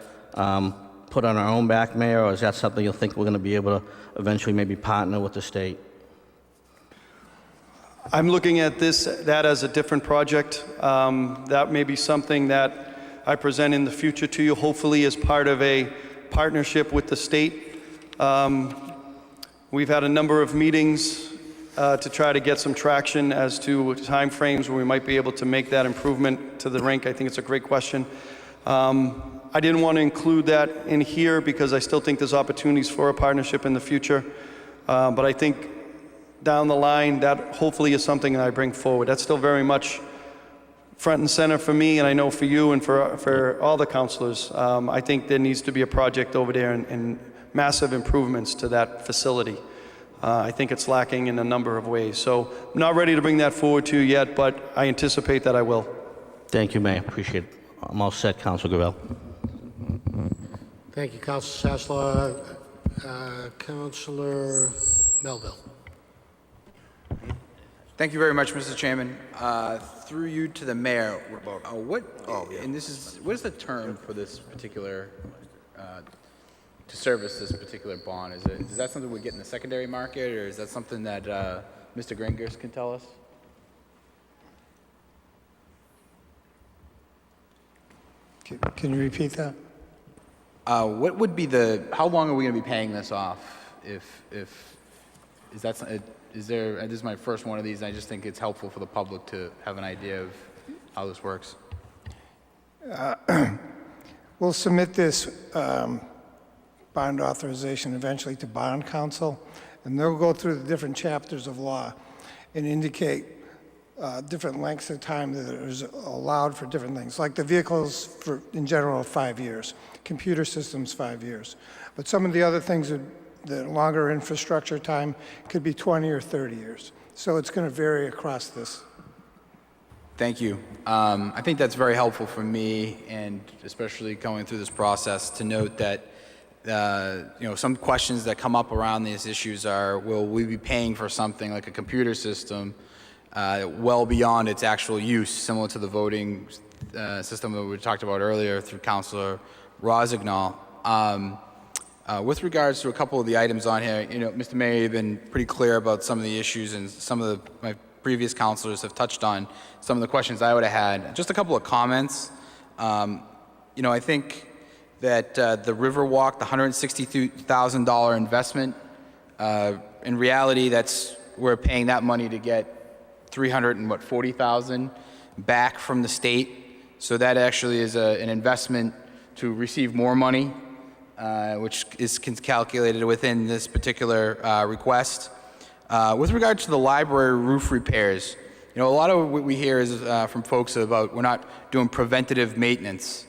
put on our own back, Mayor, or is that something you think we're going to be able to eventually maybe partner with the state? I'm looking at that as a different project. That may be something that I present in the future to you, hopefully as part of a partnership with the state. We've had a number of meetings to try to get some traction as to timeframes where we might be able to make that improvement to the rink. I think it's a great question. I didn't want to include that in here because I still think there's opportunities for a partnership in the future. But I think down the line, that hopefully is something that I bring forward. That's still very much front and center for me, and I know for you and for all the councilors. I think there needs to be a project over there and massive improvements to that facility. I think it's lacking in a number of ways. So I'm not ready to bring that forward to you yet, but I anticipate that I will. Thank you, Mayor. Appreciate it. I'm all set, Councilor Gravel. Thank you, Councilor Sasslaw. Councilor Melville. Thank you very much, Mr. Chairman. Through you to the mayor, what is the term for this particular, to service this particular bond? Is that something we get in the secondary market, or is that something that Mr. Gringers can tell us? Can you repeat that? What would be how long are we going to be paying this off? This is my first one of these, and I just think it's helpful for the public to have an idea of how this works. We'll submit this bond authorization eventually to bond counsel, and they'll go through the different chapters of law and indicate different lengths of time that is allowed for different things. Like the vehicles, in general, 5 years. Computer systems, 5 years. But some of the other things, the longer infrastructure time could be 20 or 30 years. So it's going to vary across this. Thank you. I think that's very helpful for me, and especially going through this process, to note that some questions that come up around these issues are, will we be paying for something like a computer system well beyond its actual use, similar to the voting system that we talked about earlier through Councilor Rosignol. With regards to a couple of the items on here, Mr. Mayor, you've been pretty clear about some of the issues, and some of my previous councilors have touched on some of the questions I would have had. Just a couple of comments. You know, I think that the Riverwalk, the $162,000 investment, in reality, we're paying that money to get $340,000 back from the state. So that actually is an investment to receive more money, which is calculated within this particular request. With regard to the library roof repairs, you know, a lot of what we hear is from folks about we're not doing preventative maintenance.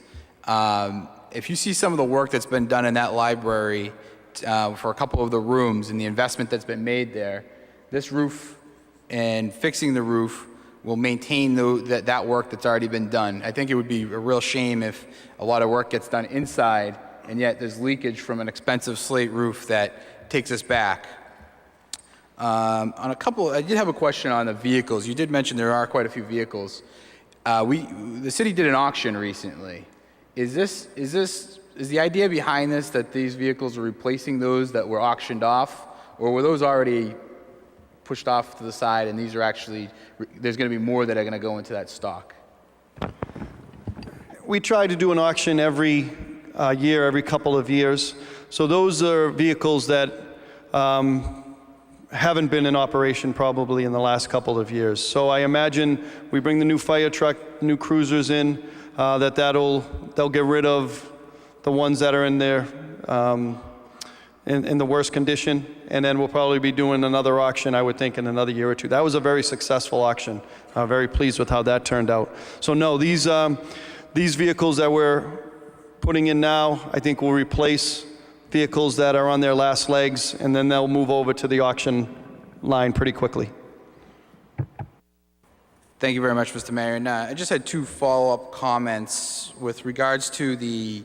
If you see some of the work that's been done in that library for a couple of the rooms and the investment that's been made there, this roof and fixing the roof will maintain that work that's already been done. I think it would be a real shame if a lot of work gets done inside and yet there's leakage from an expensive slate roof that takes us back. I did have a question on the vehicles. You did mention there are quite a few vehicles. The city did an auction recently. Is the idea behind this that these vehicles are replacing those that were auctioned off, or were those already pushed off to the side and these are actually, there's going to be more that are going to go into that stock? We try to do an auction every year, every couple of years. So those are vehicles that haven't been in operation probably in the last couple of years. So I imagine we bring the new fire truck, new cruisers in, they'll get rid of the ones that are in there in the worst condition, and then we'll probably be doing another auction, I would think, in another year or two. That was a very successful auction. Very pleased with how that turned out. So no, these vehicles that we're putting in now, I think will replace vehicles that are on their last legs, and then they'll move over to the auction line pretty quickly. Thank you very much, Mr. Mayor. And I just had two follow-up comments with regards to the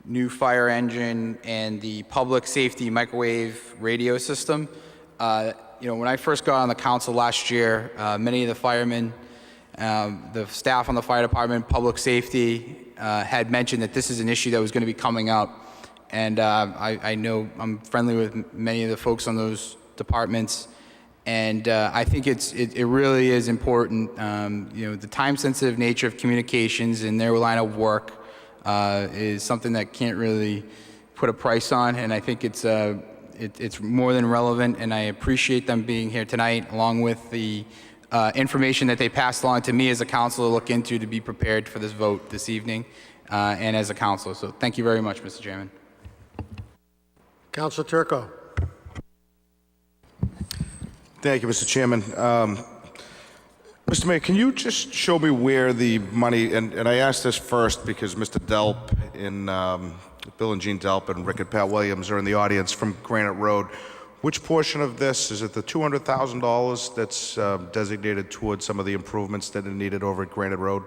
new fire engine and the public safety microwave radio system. You know, when I first got on the council last year, many of the firemen, the staff on the fire department, public safety, had mentioned that this is an issue that was going to be coming up. And I know I'm friendly with many of the folks on those departments, and I think it really is important. You know, the time-sensitive nature of communications in their line of work is something that can't really put a price on, and I think it's more than relevant. And I appreciate them being here tonight, along with the information that they passed along to me as a council to look into to be prepared for this vote this evening, and as a council. So thank you very much, Mr. Chairman. Councilor Turco. Thank you, Mr. Chairman. Mr. Mayor, can you just show me where the money, and I asked this first because Mr. Delp Bill and Jean Delp and Rick and Pat Williams are in the audience from Granite Road. Which portion of this, is it the $200,000 that's designated towards some of the improvements that are needed over at Granite Road?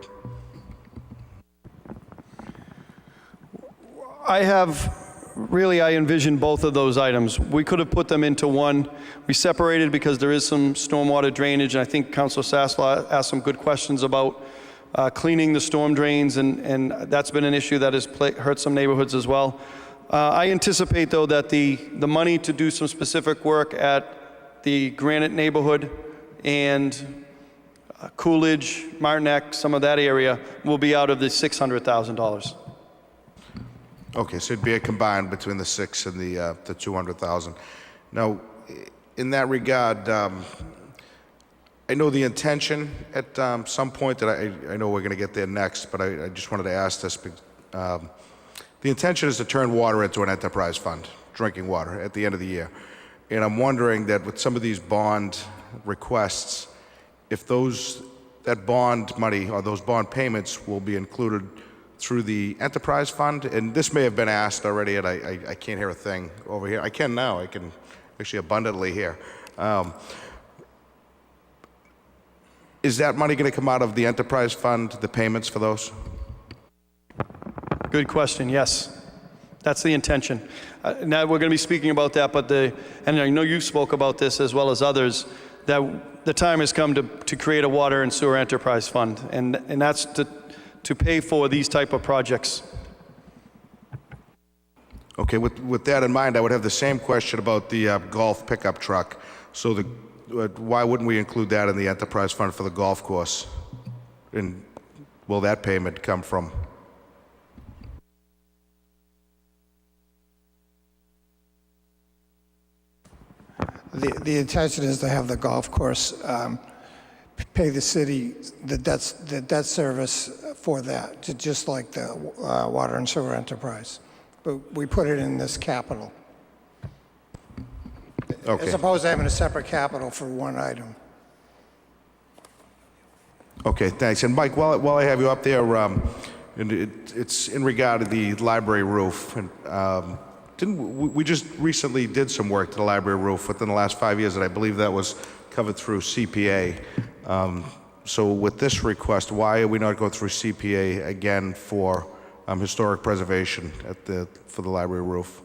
I envision both of those items. We could have put them into one. We separated because there is some stormwater drainage, and I think Councilor Sasslaw asked some good questions about cleaning the storm drains, and that's been an issue that has hurt some neighborhoods as well. I anticipate, though, that the money to do some specific work at the Granite neighborhood and Coolidge, Martineck, some of that area will be out of the $600,000. Okay, so it'd be a combined between the 6 and the 200,000. Now, in that regard, I know the intention at some point that I know we're going to get there next, but I just wanted to ask this. The intention is to turn water into an enterprise fund, drinking water, at the end of the year. And I'm wondering that with some of these bond requests, if that bond money or those bond payments will be included through the enterprise fund. And this may have been asked already, and I can't hear a thing over here. I can now. I can actually abundantly hear. Is that money going to come out of the enterprise fund, the payments for those? Good question, yes. That's the intention. Now we're going to be speaking about that, and I know you spoke about this as well as others, that the time has come to create a water and sewer enterprise fund, and that's to pay for these type of projects. Okay, with that in mind, I would have the same question about the golf pickup truck. So why wouldn't we include that in the enterprise fund for the golf course? And will that payment come from the intention is to have the golf course pay the city the debt service for that, just like the water and sewer enterprise. But we put it in this capital, Okay. as opposed to having a separate capital for one item. Okay, thanks. And Mike, while I have you up there, and it's in regard to the library roof. And we just recently did some work to the library roof within the last 5 years, and I believe that was covered through CPA. So with this request, why are we not going through CPA again for historic preservation for the library roof?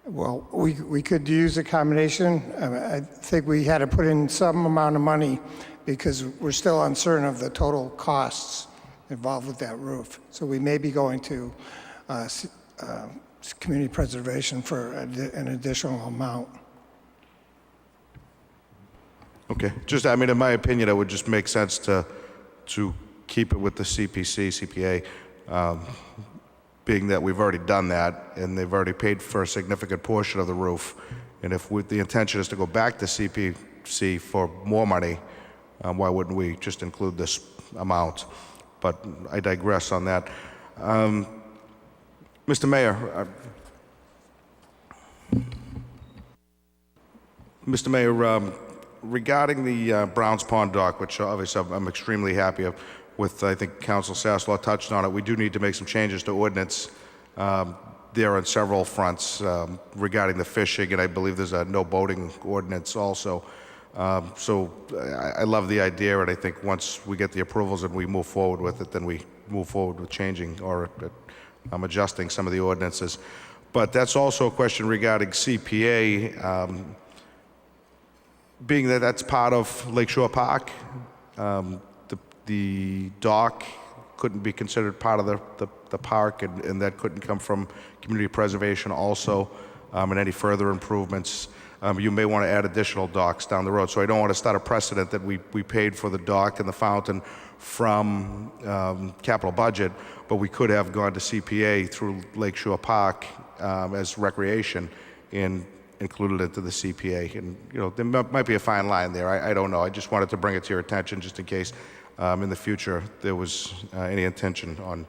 Well, we could use a combination. I think we had to put in some amount of money because we're still uncertain of the total costs involved with that roof. So we may be going to community preservation for an additional amount. Okay, just, I mean, in my opinion, it would just make sense to keep it with the CPA, being that we've already done that, and they've already paid for a significant portion of the roof. And if the intention is to go back to CPC for more money, why wouldn't we just include this amount? But I digress on that. Mr. Mayor, regarding the Browns Pond dock, which obviously I'm extremely happy with, I think Council Sasslaw touched on it. We do need to make some changes to ordinance there on several fronts regarding the fishing, and I believe there's a no boating ordinance also. So I love the idea, and I think once we get the approvals and we move forward with it, then we move forward with changing or adjusting some of the ordinances. But that's also a question regarding CPA, being that that's part of Lakeshore Park. The dock couldn't be considered part of the park, and that couldn't come from community preservation also, and any further improvements. You may want to add additional docks down the road. So I don't want to start a precedent that we paid for the dock and the fountain from capital budget, but we could have gone to CPA through Lakeshore Park as recreation and included into the CPA. And, you know, there might be a fine line there. I don't know. I just wanted to bring it to your attention just in case in the future there was any intention on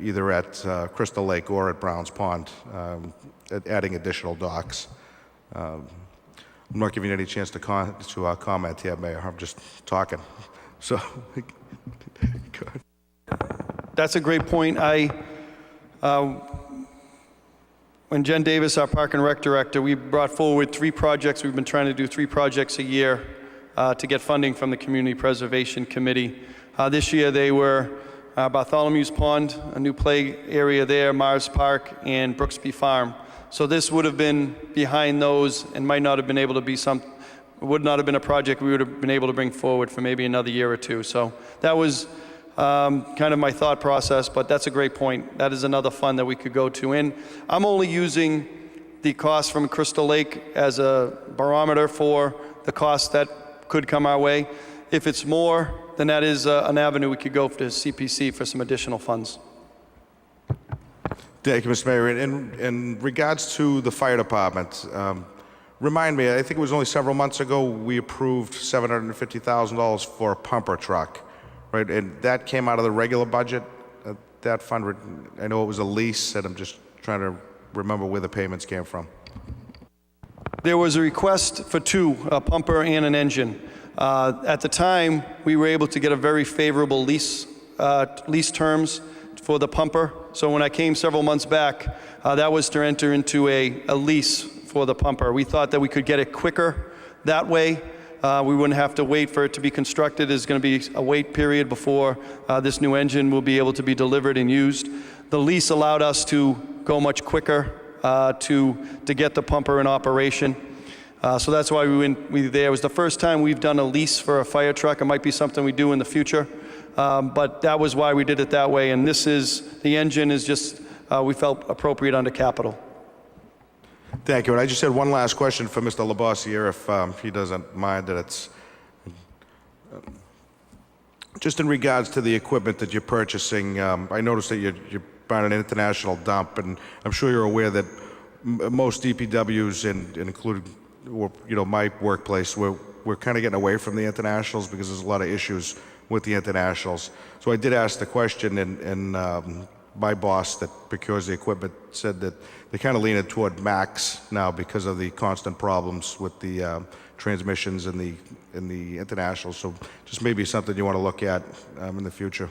either at Crystal Lake or at Browns Pond at adding additional docks. I'm not giving you any chance to comment here, Mayor. I'm just talking. So, go ahead. That's a great point. When Jen Davis, our Park and Rec Director, we brought forward 3 projects. We've been trying to do 3 projects a year to get funding from the Community Preservation Committee. This year they were Bartholomew's Pond, a new play area there, Mars Park, and Brooksby Farm. So this would have been behind those and might not have been able to be would not have been a project we would have been able to bring forward for maybe another year or 2. So that was kind of my thought process, but that's a great point. That is another fund that we could go to. And I'm only using the cost from Crystal Lake as a barometer for the cost that could come our way. If it's more, then that is an avenue we could go to CPC for some additional funds. Thank you, Mr. Mayor. In regards to the fire department, remind me, I think it was only several months ago we approved $750,000 for a pumper truck, right? And that came out of the regular budget, that fund. I know it was a lease, and I'm just trying to remember where the payments came from. There was a request for 2, a pumper and an engine. At the time, we were able to get a very favorable lease terms for the pumper. So when I came several months back, that was to enter into a lease for the pumper. We thought that we could get it quicker that way. We wouldn't have to wait for it to be constructed. There's going to be a wait period before this new engine will be able to be delivered and used. The lease allowed us to go much quicker to get the pumper in operation. So that's why we there. It was the first time we've done a lease for a fire truck. It might be something we do in the future. But that was why we did it that way. And the engine is just, we felt appropriate under capital. Thank you. And I just had one last question for Mr. Labossiere, if he doesn't mind, that it's just in regards to the equipment that you're purchasing. I noticed that you're buying an international dump, and I'm sure you're aware that most DPWs, and including, my workplace, we're kind of getting away from the internationals because there's a lot of issues with the internationals. So I did ask the question, and my boss that procures the equipment said that they're kind of leaning toward max now because of the constant problems with the transmissions in the internationals. So just maybe something you want to look at in the future.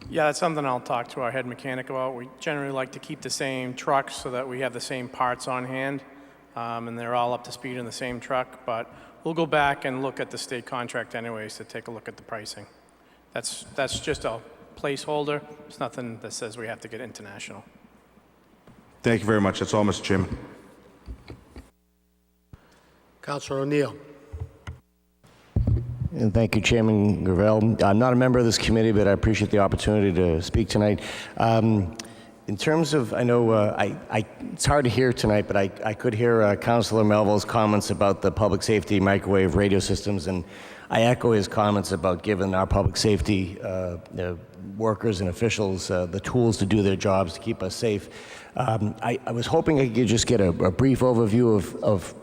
Yeah, that's something I'll talk to our head mechanic about. We generally like to keep the same trucks so that we have the same parts on hand, and they're all up to speed in the same truck, but we'll go back and look at the state contract anyways to take a look at the pricing. That's just a placeholder. It's nothing that says we have to get international. Thank you very much. That's all, Mr. Chairman. Councilor O'Neill. And thank you, Chairman Gravel. I'm not a member of this committee, but I appreciate the opportunity to speak tonight. In terms of, I know it's hard to hear tonight, but I could hear Councilor Melville's comments about the public safety microwave radio systems, and I echo his comments about giving our public safety workers and officials the tools to do their jobs to keep us safe. I was hoping I could just get a brief overview of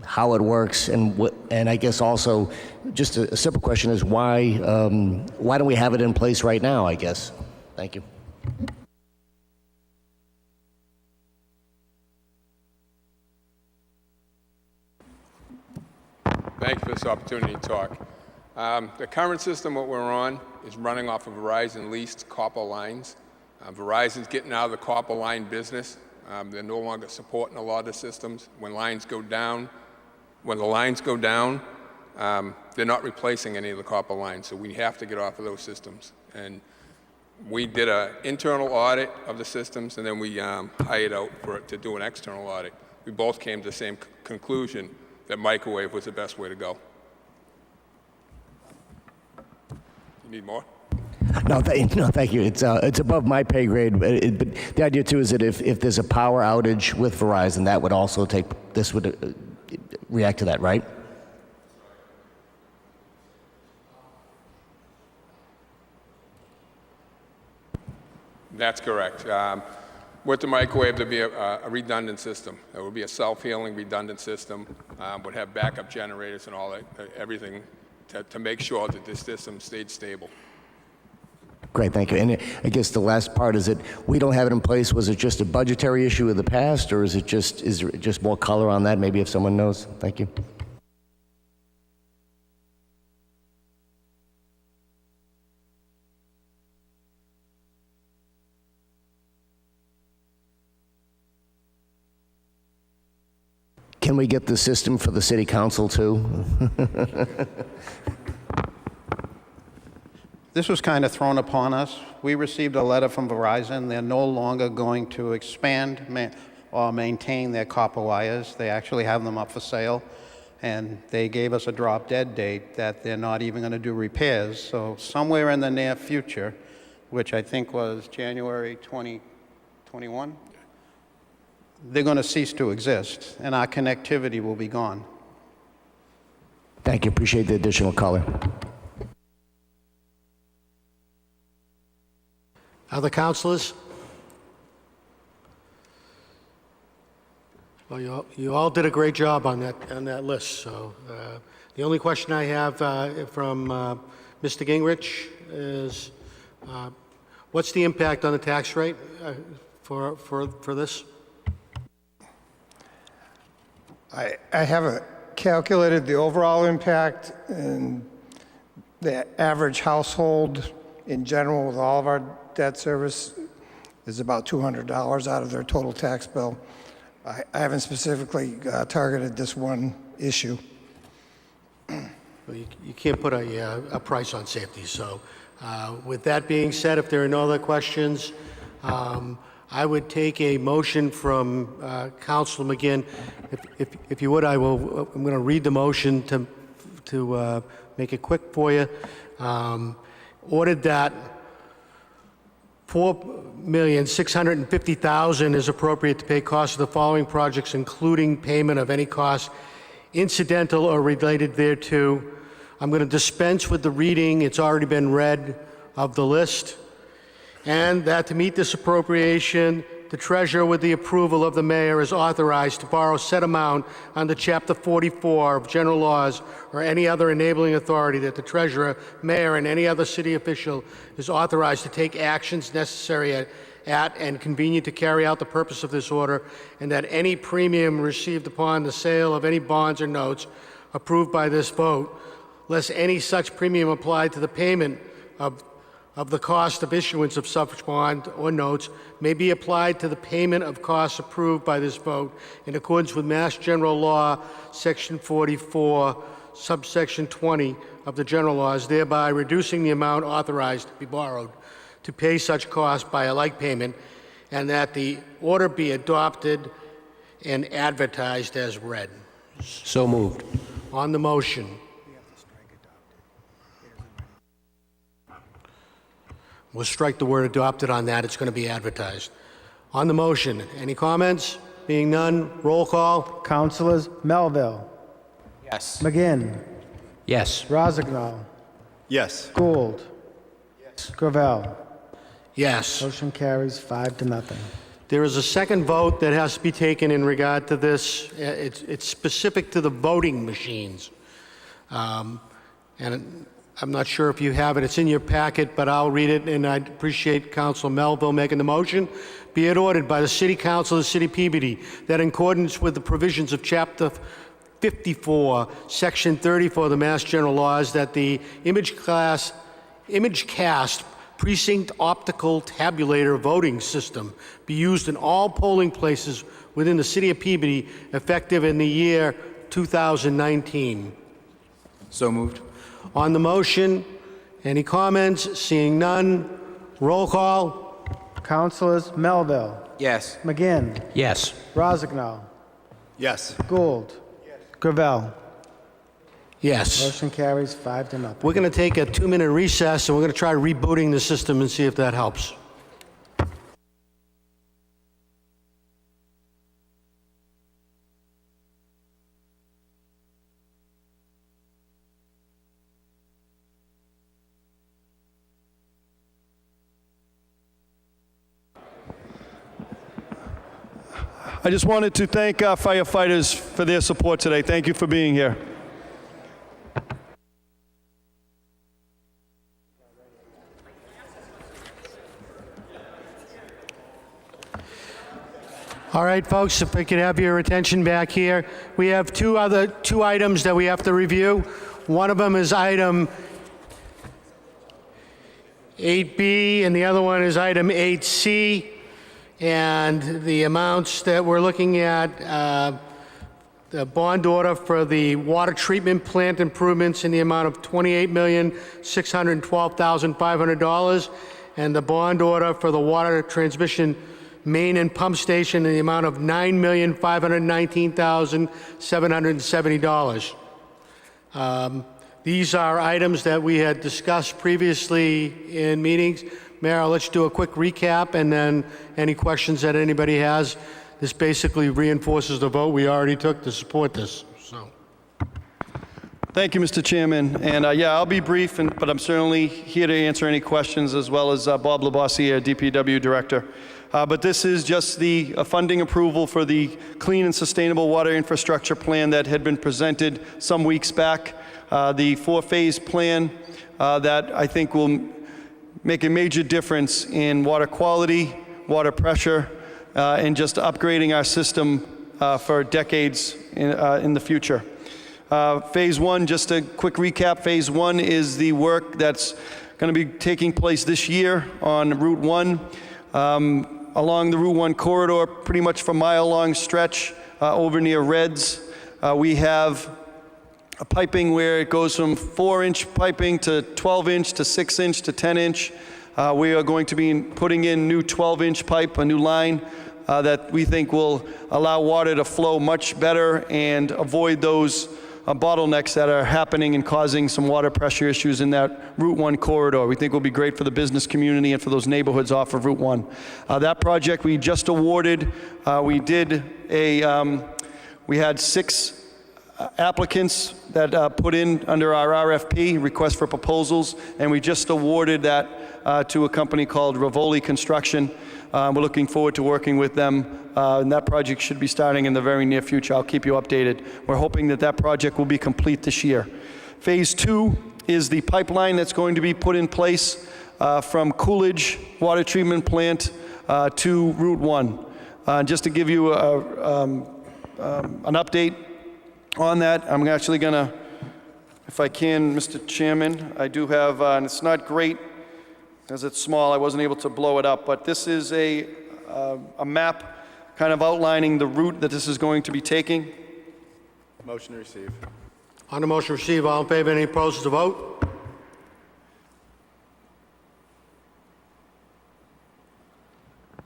how it works, and I guess also just a simple question is why don't we have it in place right now, I guess? Thank you. Thank you for this opportunity to talk. The current system what we're on is running off of Verizon leased copper lines. Verizon's getting out of the copper line business. They're no longer supporting a lot of systems. When the lines go down, they're not replacing any of the copper lines, so we have to get off of those systems. And we did an internal audit of the systems, and then we hired out to do an external audit. We both came to the same conclusion that microwave was the best way to go. You need more? No, thank you. It's above my pay grade, but the idea too is that if there's a power outage with Verizon, that would also this would react to that, right? That's correct. With the microwave, there'd be a redundant system. It would be a self-healing redundant system, would have backup generators and all that, everything to make sure that this system stayed stable. Great, thank you. And I guess the last part is that we don't have it in place. Was it just a budgetary issue of the past, or is there just more color on that? Maybe if someone knows. Thank you. Can we get the system for the city council too? This was kind of thrown upon us. We received a letter from Verizon. They're no longer going to expand or maintain their copper wires. They actually have them up for sale. And they gave us a drop-dead date that they're not even going to do repairs. So somewhere in the near future, which I think was January 2021, they're going to cease to exist, and our connectivity will be gone. Thank you. Appreciate the additional color. Other councilors? Well, you all did a great job on that list. So the only question I have from Mr. Gingrich is, what's the impact on the tax rate for this? I haven't calculated the overall impact, and the average household in general with all of our debt service is about $200 out of their total tax bill. I haven't specifically targeted this one issue. Well, you can't put a price on safety. So with that being said, if there are no other questions, I would take a motion from Councilor McGinn. If you would, I'm going to read the motion to make it quick for you. Ordered that $4,650,000 is appropriate to pay costs of the following projects, including payment of any costs incidental or related thereto. I'm going to dispense with the reading. It's already been read of the list. And that to meet this appropriation, the treasurer, with the approval of the mayor, is authorized to borrow said amount under Chapter 44 of General Laws or any other enabling authority, that the treasurer, mayor, and any other city official is authorized to take actions necessary at and convenient to carry out the purpose of this order, and that any premium received upon the sale of any bonds or notes approved by this vote, less any such premium applied to the payment of the cost of issuance of such bond or notes, may be applied to the payment of costs approved by this vote in accordance with Mass General Law, Section 44, subsection 20 of the General Laws, thereby reducing the amount authorized to be borrowed to pay such costs by a like payment, and that the order be adopted and advertised as read. So moved. On the motion. We'll strike the word adopted on that. It's going to be advertised. On the motion, any comments? Being none, roll call. Councilors Melville, Yes. McGinn, Yes. Rozignol, Yes. Gould, Gravel. Yes. Motion carries 5-0. There is a second vote that has to be taken in regard to this. It's specific to the voting machines. And I'm not sure if you have it. It's in your packet, but I'll read it, and I'd appreciate Council Melville making the motion. Be it ordered by the City Council of the City of Peabody that in accordance with the provisions of Chapter 54, Section 34 of the Mass General Laws, that the image cast precinct optical tabulator voting system be used in all polling places within the City of Peabody effective in the year 2019. So moved. On the motion, any comments? Seeing none, roll call. Councilors Melville, Yes. McGinn, Yes. Rozignol, Yes. Gould, Gravel. Yes. Motion carries 5-0. We're going to take a 2-minute recess, and we're going to try rebooting the system and see if that helps. I just wanted to thank our firefighters for their support today. Thank you for being here. All right, folks, if I could have your attention back here. We have two items that we have to review. One of them is item 8B, and the other one is item 8C. And the amounts that we're looking at, the bond order for the water treatment plant improvements in the amount of $28,612,500, and the bond order for the water transmission main and pump station in the amount of $9,519,770. These are items that we had discussed previously in meetings. Mayor, let's do a quick recap, and then any questions that anybody has. This basically reinforces the vote we already took to support this. So, Thank you, Mr. Chairman. And yeah, I'll be brief, but I'm certainly here to answer any questions, as well as Bob Labossiere, DPW Director. But this is just the funding approval for the clean and sustainable water infrastructure plan that had been presented some weeks back. The 4-phase plan that I think will make a major difference in water quality, water pressure, and just upgrading our system for decades in the future. Phase 1, just a quick recap. Phase 1 is the work that's going to be taking place this year on Route 1. Along the Route 1 corridor, pretty much for a mile-long stretch over near Reds. We have a piping where it goes from 4-inch piping to 12-inch to 6-inch to 10-inch. We are going to be putting in new 12-inch pipe, a new line that we think will allow water to flow much better and avoid those bottlenecks that are happening and causing some water pressure issues in that Route 1 corridor. We think will be great for the business community and for those neighborhoods off of Route 1. That project we just awarded. We had 6 applicants that put in under our RFP, request for proposals, and we just awarded that to a company called Rivoli Construction. We're looking forward to working with them, and that project should be starting in the very near future. I'll keep you updated. We're hoping that that project will be complete this year. Phase 2 is the pipeline that's going to be put in place from Coolidge Water Treatment Plant to Route 1. Just to give you an update on that, I'm actually going to, if I can, Mr. Chairman, I do have, and it's not great because it's small, I wasn't able to blow it up, but this is a map kind of outlining the route that this is going to be taking. Motion to receive. On the motion to receive, all in favor, any opposed to vote?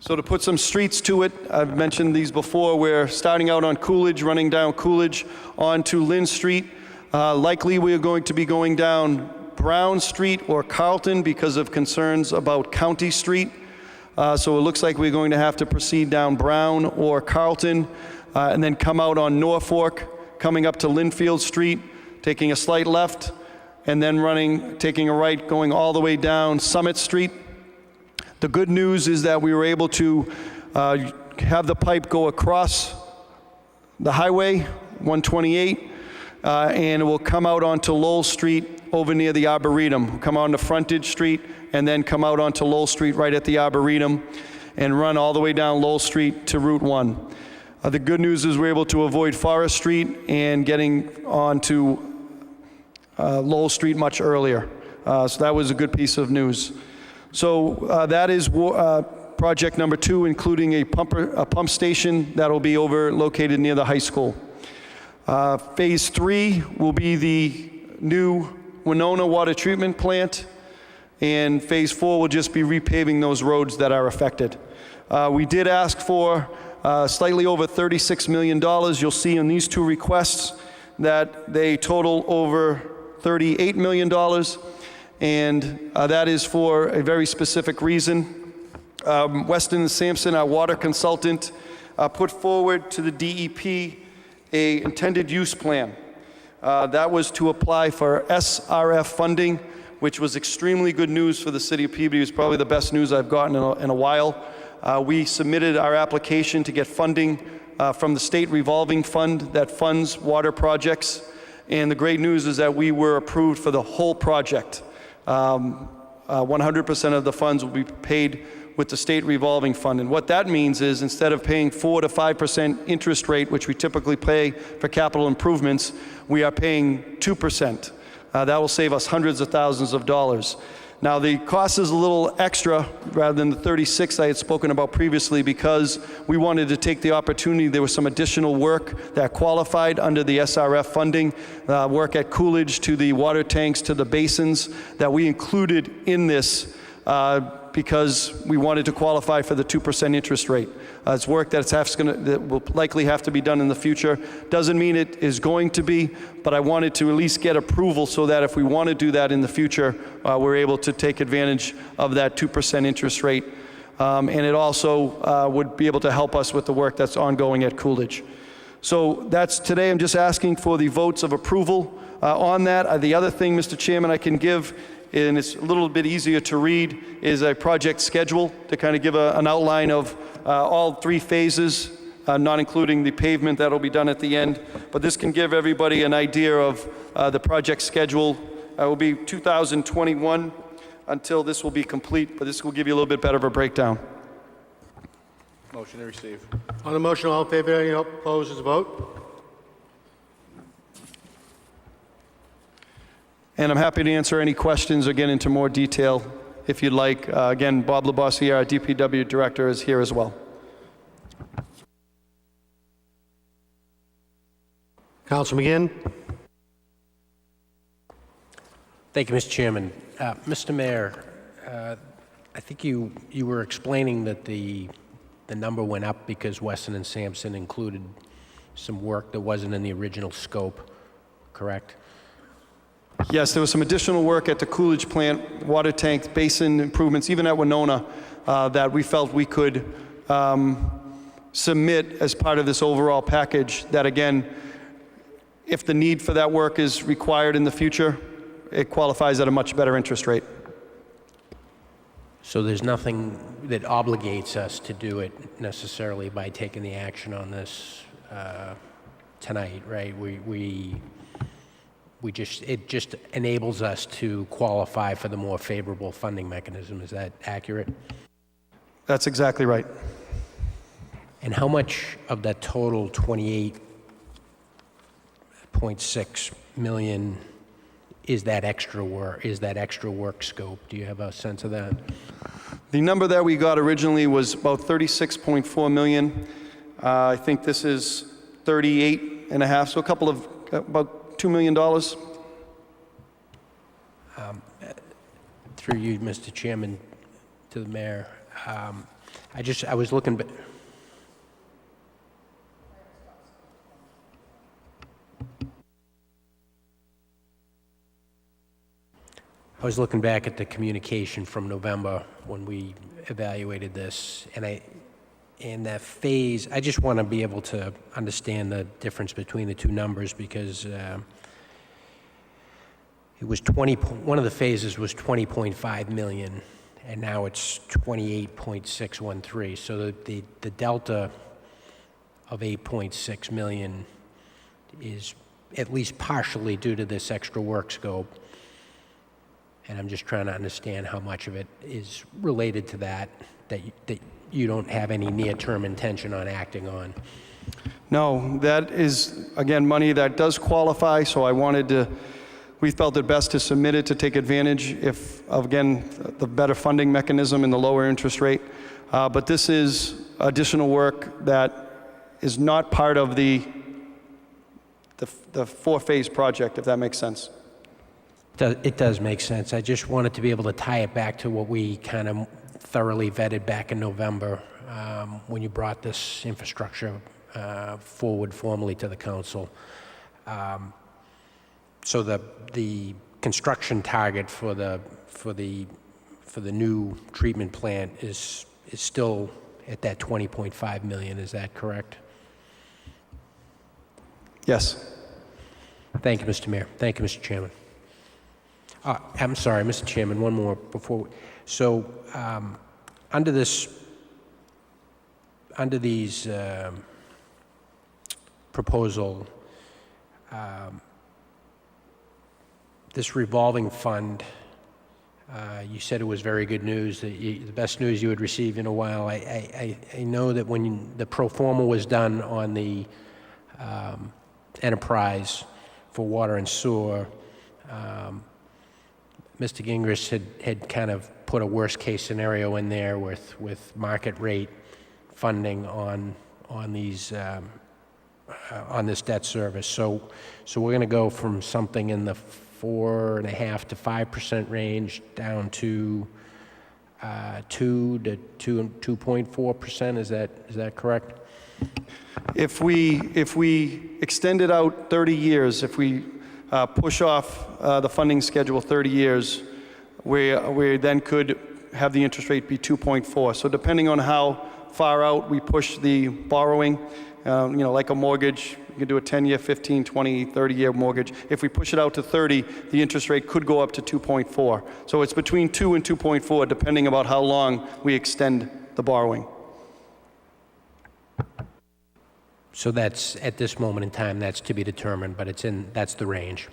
So to put some streets to it, I've mentioned these before, we're starting out on Coolidge, running down Coolidge onto Lynn Street. Likely we are going to be going down Brown Street or Carlton because of concerns about County Street. So it looks like we're going to have to proceed down Brown or Carlton and then come out on Norfolk, coming up to Linfield Street, taking a slight left, and then taking a right, going all the way down Summit Street. The good news is that we were able to have the pipe go across the highway, 128, and it will come out onto Lowell Street over near the Arboretum. We'll come onto Frontage Street and then come out onto Lowell Street right at the Arboretum and run all the way down Lowell Street to Route 1. The good news is we're able to avoid Forest Street and getting onto Lowell Street much earlier. So that was a good piece of news. So that is project number 2, including a pump station that will be located near the high school. Phase 3 will be the new Winona Water Treatment Plant, and Phase 4 will just be repaving those roads that are affected. We did ask for slightly over $36 million. You'll see in these 2 requests that they total over $38 million. And that is for a very specific reason. Weston & Sampson, our water consultant, put forward to the DEP a intended use plan. That was to apply for SRF funding, which was extremely good news for the city of Peabody. It was probably the best news I've gotten in a while. We submitted our application to get funding from the state revolving fund that funds water projects. And the great news is that we were approved for the whole project. 100% of the funds will be paid with the state revolving fund. And what that means is instead of paying 4 to 5% interest rate, which we typically pay for capital improvements, we are paying 2%. That will save us hundreds of thousands of dollars. Now the cost is a little extra rather than the 36 I had spoken about previously because we wanted to take the opportunity. There was some additional work that qualified under the SRF funding, work at Coolidge to the water tanks to the basins that we included in this because we wanted to qualify for the 2% interest rate. It's work that will likely have to be done in the future. Doesn't mean it is going to be, but I wanted to at least get approval so that if we want to do that in the future, we're able to take advantage of that 2% interest rate. And it also would be able to help us with the work that's ongoing at Coolidge. So that's today. I'm just asking for the votes of approval on that. The other thing, Mr. Chairman, I can give, and it's a little bit easier to read, is a project schedule to kind of give an outline of all 3 phases, not including the pavement that will be done at the end. But this can give everybody an idea of the project schedule. It will be 2021 until this will be complete, but this will give you a little bit better of a breakdown. Motion to receive. On the motion, all in favor, any opposed to vote? And I'm happy to answer any questions or get into more detail if you'd like. Again, Bob Labossiere, our DPW director, is here as well. Councilor McGinn. Thank you, Mr. Chairman. Mr. Mayor, I think you were explaining that the number went up because Weston & Sampson included some work that wasn't in the original scope, correct? Yes, there was some additional work at the Coolidge plant, water tank, basin improvements, even at Winona, that we felt we could submit as part of this overall package that, again, if the need for that work is required in the future, it qualifies at a much better interest rate. So there's nothing that obligates us to do it necessarily by taking the action on this tonight, right? It just enables us to qualify for the more favorable funding mechanism. Is that accurate? That's exactly right. And how much of that total 28.6 million is that extra work scope? Do you have a sense of that? The number that we got originally was about 36.4 million. I think this is 38 and a half, so about $2 million. Through you, Mr. Chairman, to the mayor. I was looking, I was looking back at the communication from November when we evaluated this, and that phase, I just want to be able to understand the difference between the two numbers, because it was one of the phases was 20.5 million, and now it's 28.613. So the delta of 8.6 million is at least partially due to this extra work scope. And I'm just trying to understand how much of it is related to that you don't have any near-term intention on acting on. No, that is, again, money that does qualify, so we felt it best to submit it to take advantage of, again, the better funding mechanism and the lower interest rate. But this is additional work that is not part of the four-phase project, if that makes sense. It does make sense. I just wanted to be able to tie it back to what we kind of thoroughly vetted back in November when you brought this infrastructure forward formally to the council. So the construction target for the new treatment plant is still at that 20.5 million. Is that correct? Yes. Thank you, Mr. Mayor. Thank you, Mr. Chairman. I'm sorry, Mr. Chairman, one more before. So under these proposal, this revolving fund, you said it was very good news, the best news you had received in a while. I know that when the pro forma was done on the enterprise for water and sewer, Mr. Gingras had kind of put a worst-case scenario in there with market rate funding on these on this debt service. So we're going to go from something in the 4.5% to 5% range down to 2 to 2.4%. Is that correct? If we extend it out 30 years, if we push off the funding schedule 30 years, we then could have the interest rate be 2.4. So depending on how far out we push the borrowing, like a mortgage, you can do a 10-year, 15, 20, 30-year mortgage. If we push it out to 30, the interest rate could go up to 2.4. So it's between 2 and 2.4, depending about how long we extend the borrowing. So that's, at this moment in time, that's to be determined, but that's the range.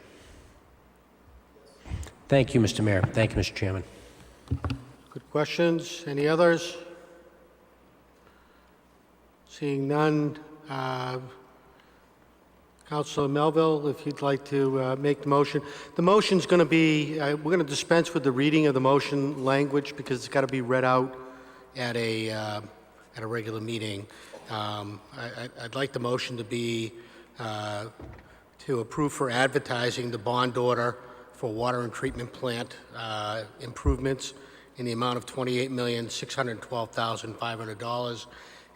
Thank you, Mr. Mayor. Thank you, Mr. Chairman. Good questions. Any others? Seeing none, Councilor Melville, if you'd like to make the motion. The motion's going to be, we're going to dispense with the reading of the motion language because it's got to be read out at a regular meeting. I'd like the motion to be to approve for advertising the bond order for water and treatment plant improvements in the amount of $28,612,500,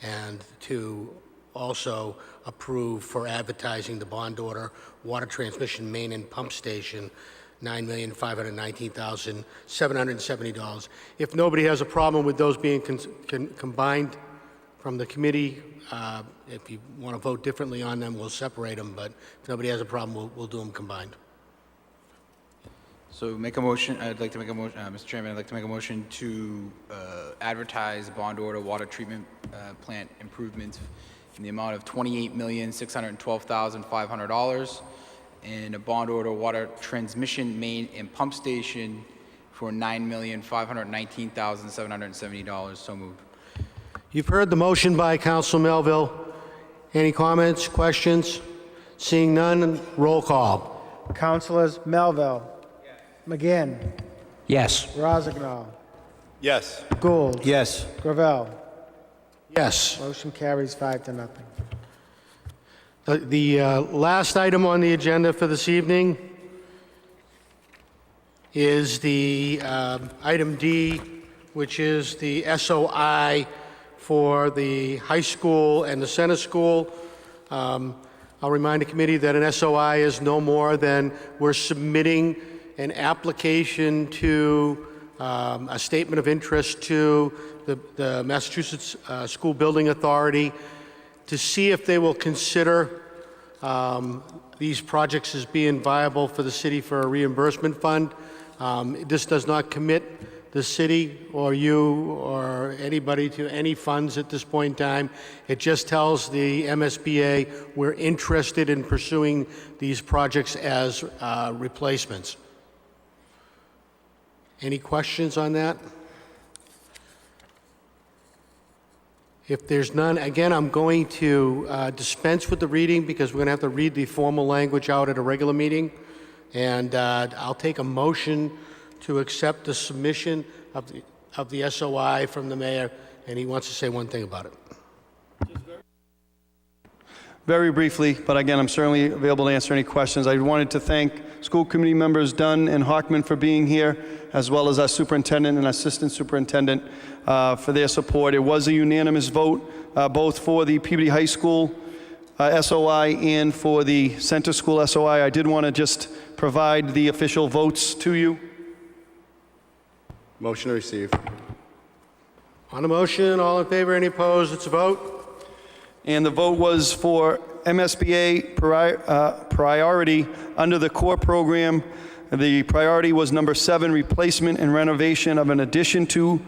and to also approve for advertising the bond order water transmission main and pump station, $9,519,770. If nobody has a problem with those being combined from the committee, if you want to vote differently on them, we'll separate them, but if nobody has a problem, we'll do them combined. So make a motion, I'd like to make a motion, Mr. Chairman, I'd like to make a motion to advertise bond order water treatment plant improvements in the amount of $28,612,500 and a bond order water transmission main and pump station for $9,519,770. So moved. You've heard the motion by Council Melville. Any comments, questions? Seeing none, roll call. Councilors Melville. McGinn. Yes. Rozignol. Yes. Gould. Yes. Gravel. Yes. Motion carries 5-0. The last item on the agenda for this evening is the item D, which is the SOI for the high school and the center school. I'll remind the committee that an SOI is no more than we're submitting an application to a statement of interest to the Massachusetts School Building Authority to see if they will consider these projects as being viable for the city for a reimbursement fund. This does not commit the city or you or anybody to any funds at this point in time. It just tells the MSBA we're interested in pursuing these projects as replacements. Any questions on that? If there's none, again, I'm going to dispense with the reading because we're going to have to read the formal language out at a regular meeting. And I'll take a motion to accept the submission of the SOI from the mayor, and he wants to say one thing about it. Very briefly, but again, I'm certainly available to answer any questions. I wanted to thank school committee members Dunn and Hockman for being here, as well as our superintendent and assistant superintendent for their support. It was a unanimous vote, both for the Peabody High School SOI and for the center school SOI. I did want to just provide the official votes to you. Motion to receive. On the motion, all in favor, any opposed? It's a vote. And the vote was for MSBA priority under the core program. The priority was number 7, replacement and renovation of an addition to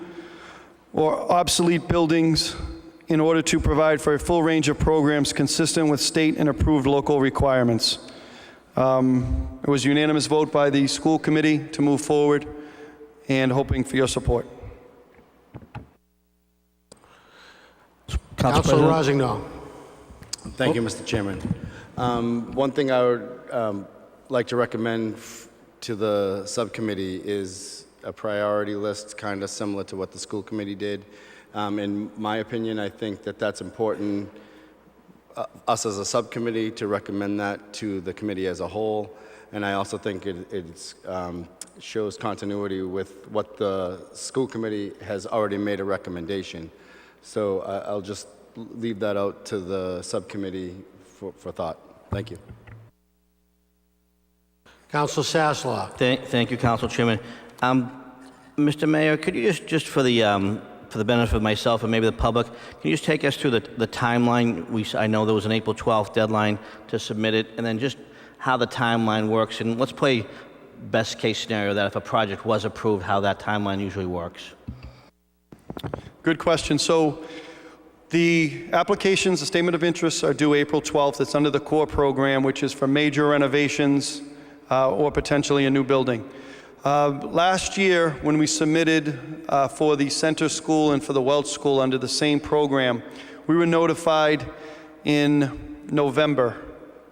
or obsolete buildings in order to provide for a full range of programs consistent with state and approved local requirements. It was a unanimous vote by the school committee to move forward and hoping for your support. Councilor Rozignol. Thank you, Mr. Chairman. One thing I would like to recommend to the subcommittee is a priority list, kind of similar to what the school committee did. In my opinion, I think that that's important, us as a subcommittee, to recommend that to the committee as a whole. And I also think it shows continuity with what the school committee has already made a recommendation. So I'll just leave that out to the subcommittee for thought. Thank you. Councilor Sasslaw. Thank you, Council Chairman. Mr. Mayor, could you just for the benefit of myself and maybe the public, can you just take us through the timeline? I know there was an April 12th deadline to submit it, and then just how the timeline works. And let's play best case scenario that if a project was approved, how that timeline usually works. Good question. So the applications, the statement of interests are due April 12th. It's under the core program, which is for major renovations or potentially a new building. Last year, when we submitted for the center school and for the Welch School under the same program, we were notified in November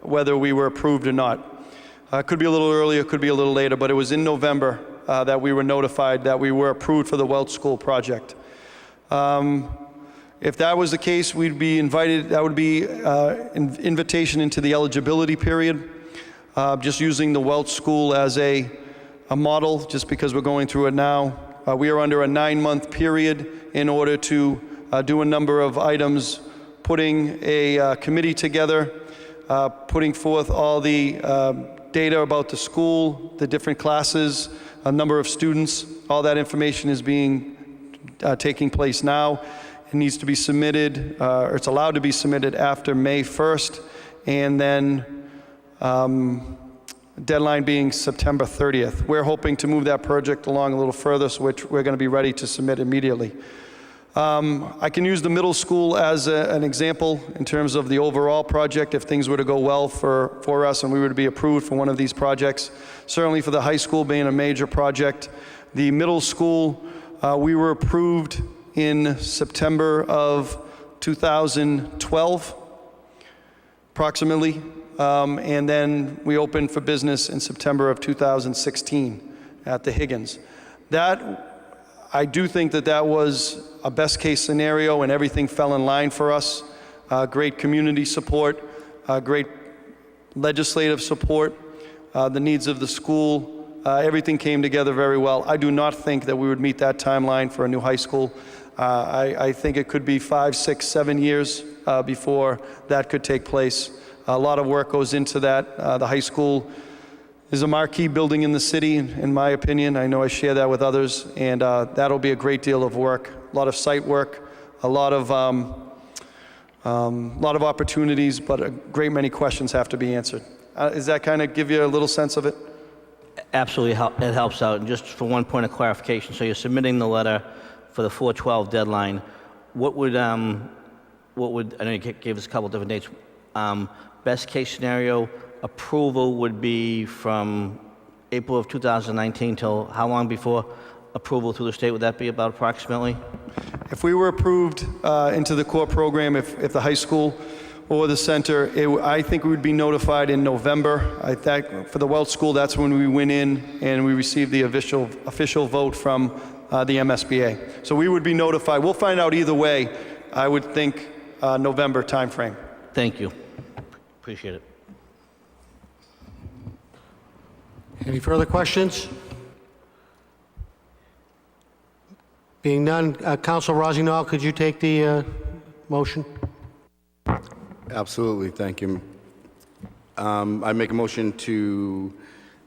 whether we were approved or not. It could be a little earlier, it could be a little later, but it was in November that we were notified that we were approved for the Welch School project. If that was the case, we'd be invited, that would be an invitation into the eligibility period, just using the Welch School as a model, just because we're going through it now. We are under a 9-month period in order to do a number of items, putting a committee together, putting forth all the data about the school, the different classes, a number of students. All that information is taking place now. It needs to be submitted, or it's allowed to be submitted after May 1st, and then deadline being September 30th. We're hoping to move that project along a little further, so we're going to be ready to submit immediately. I can use the middle school as an example in terms of the overall project if things were to go well for us and we were to be approved for one of these projects. Certainly for the high school being a major project. The middle school, we were approved in September of 2012, approximately, and then we opened for business in September of 2016 at the Higgins. I do think that was a best case scenario and everything fell in line for us. Great community support, great legislative support, the needs of the school, everything came together very well. I do not think that we would meet that timeline for a new high school. I think it could be 5, 6, 7 years before that could take place. A lot of work goes into that. The high school is a marquee building in the city, in my opinion. I know I share that with others, and that'll be a great deal of work. A lot of site work, a lot of opportunities, but a great many questions have to be answered. Does that kind of give you a little sense of it? Absolutely, it helps out. And just for one point of clarification, so you're submitting the letter for the 4/12 deadline. What would, I know you gave us a couple different dates. Best case scenario, approval would be from April of 2019 till how long before approval through the state? Would that be about approximately? If we were approved into the core program, if the high school or the center, I think we would be notified in November. I think for the Welch School, that's when we went in and we received the official vote from the MSBA. So we would be notified. We'll find out either way. I would think November timeframe. Thank you. Appreciate it. Any further questions? Being none, Council Rossignol, could you take the motion? Absolutely, thank you. I make a motion to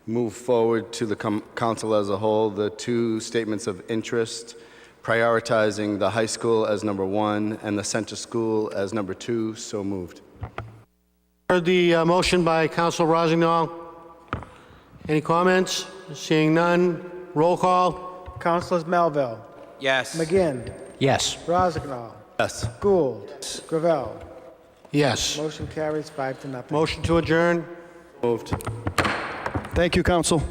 move forward to the council as a whole, the 2 statements of interest, prioritizing the high school as number 1 and the center school as number 2. So moved. Heard the motion by Council Rossignol. Any comments? Seeing none, roll call. Councilors Melville. Yes. McGinn. Yes. Rossignol. Yes. Gould. Gravel. Yes. Motion carries 5-0. Motion to adjourn. Moved. Thank you, council.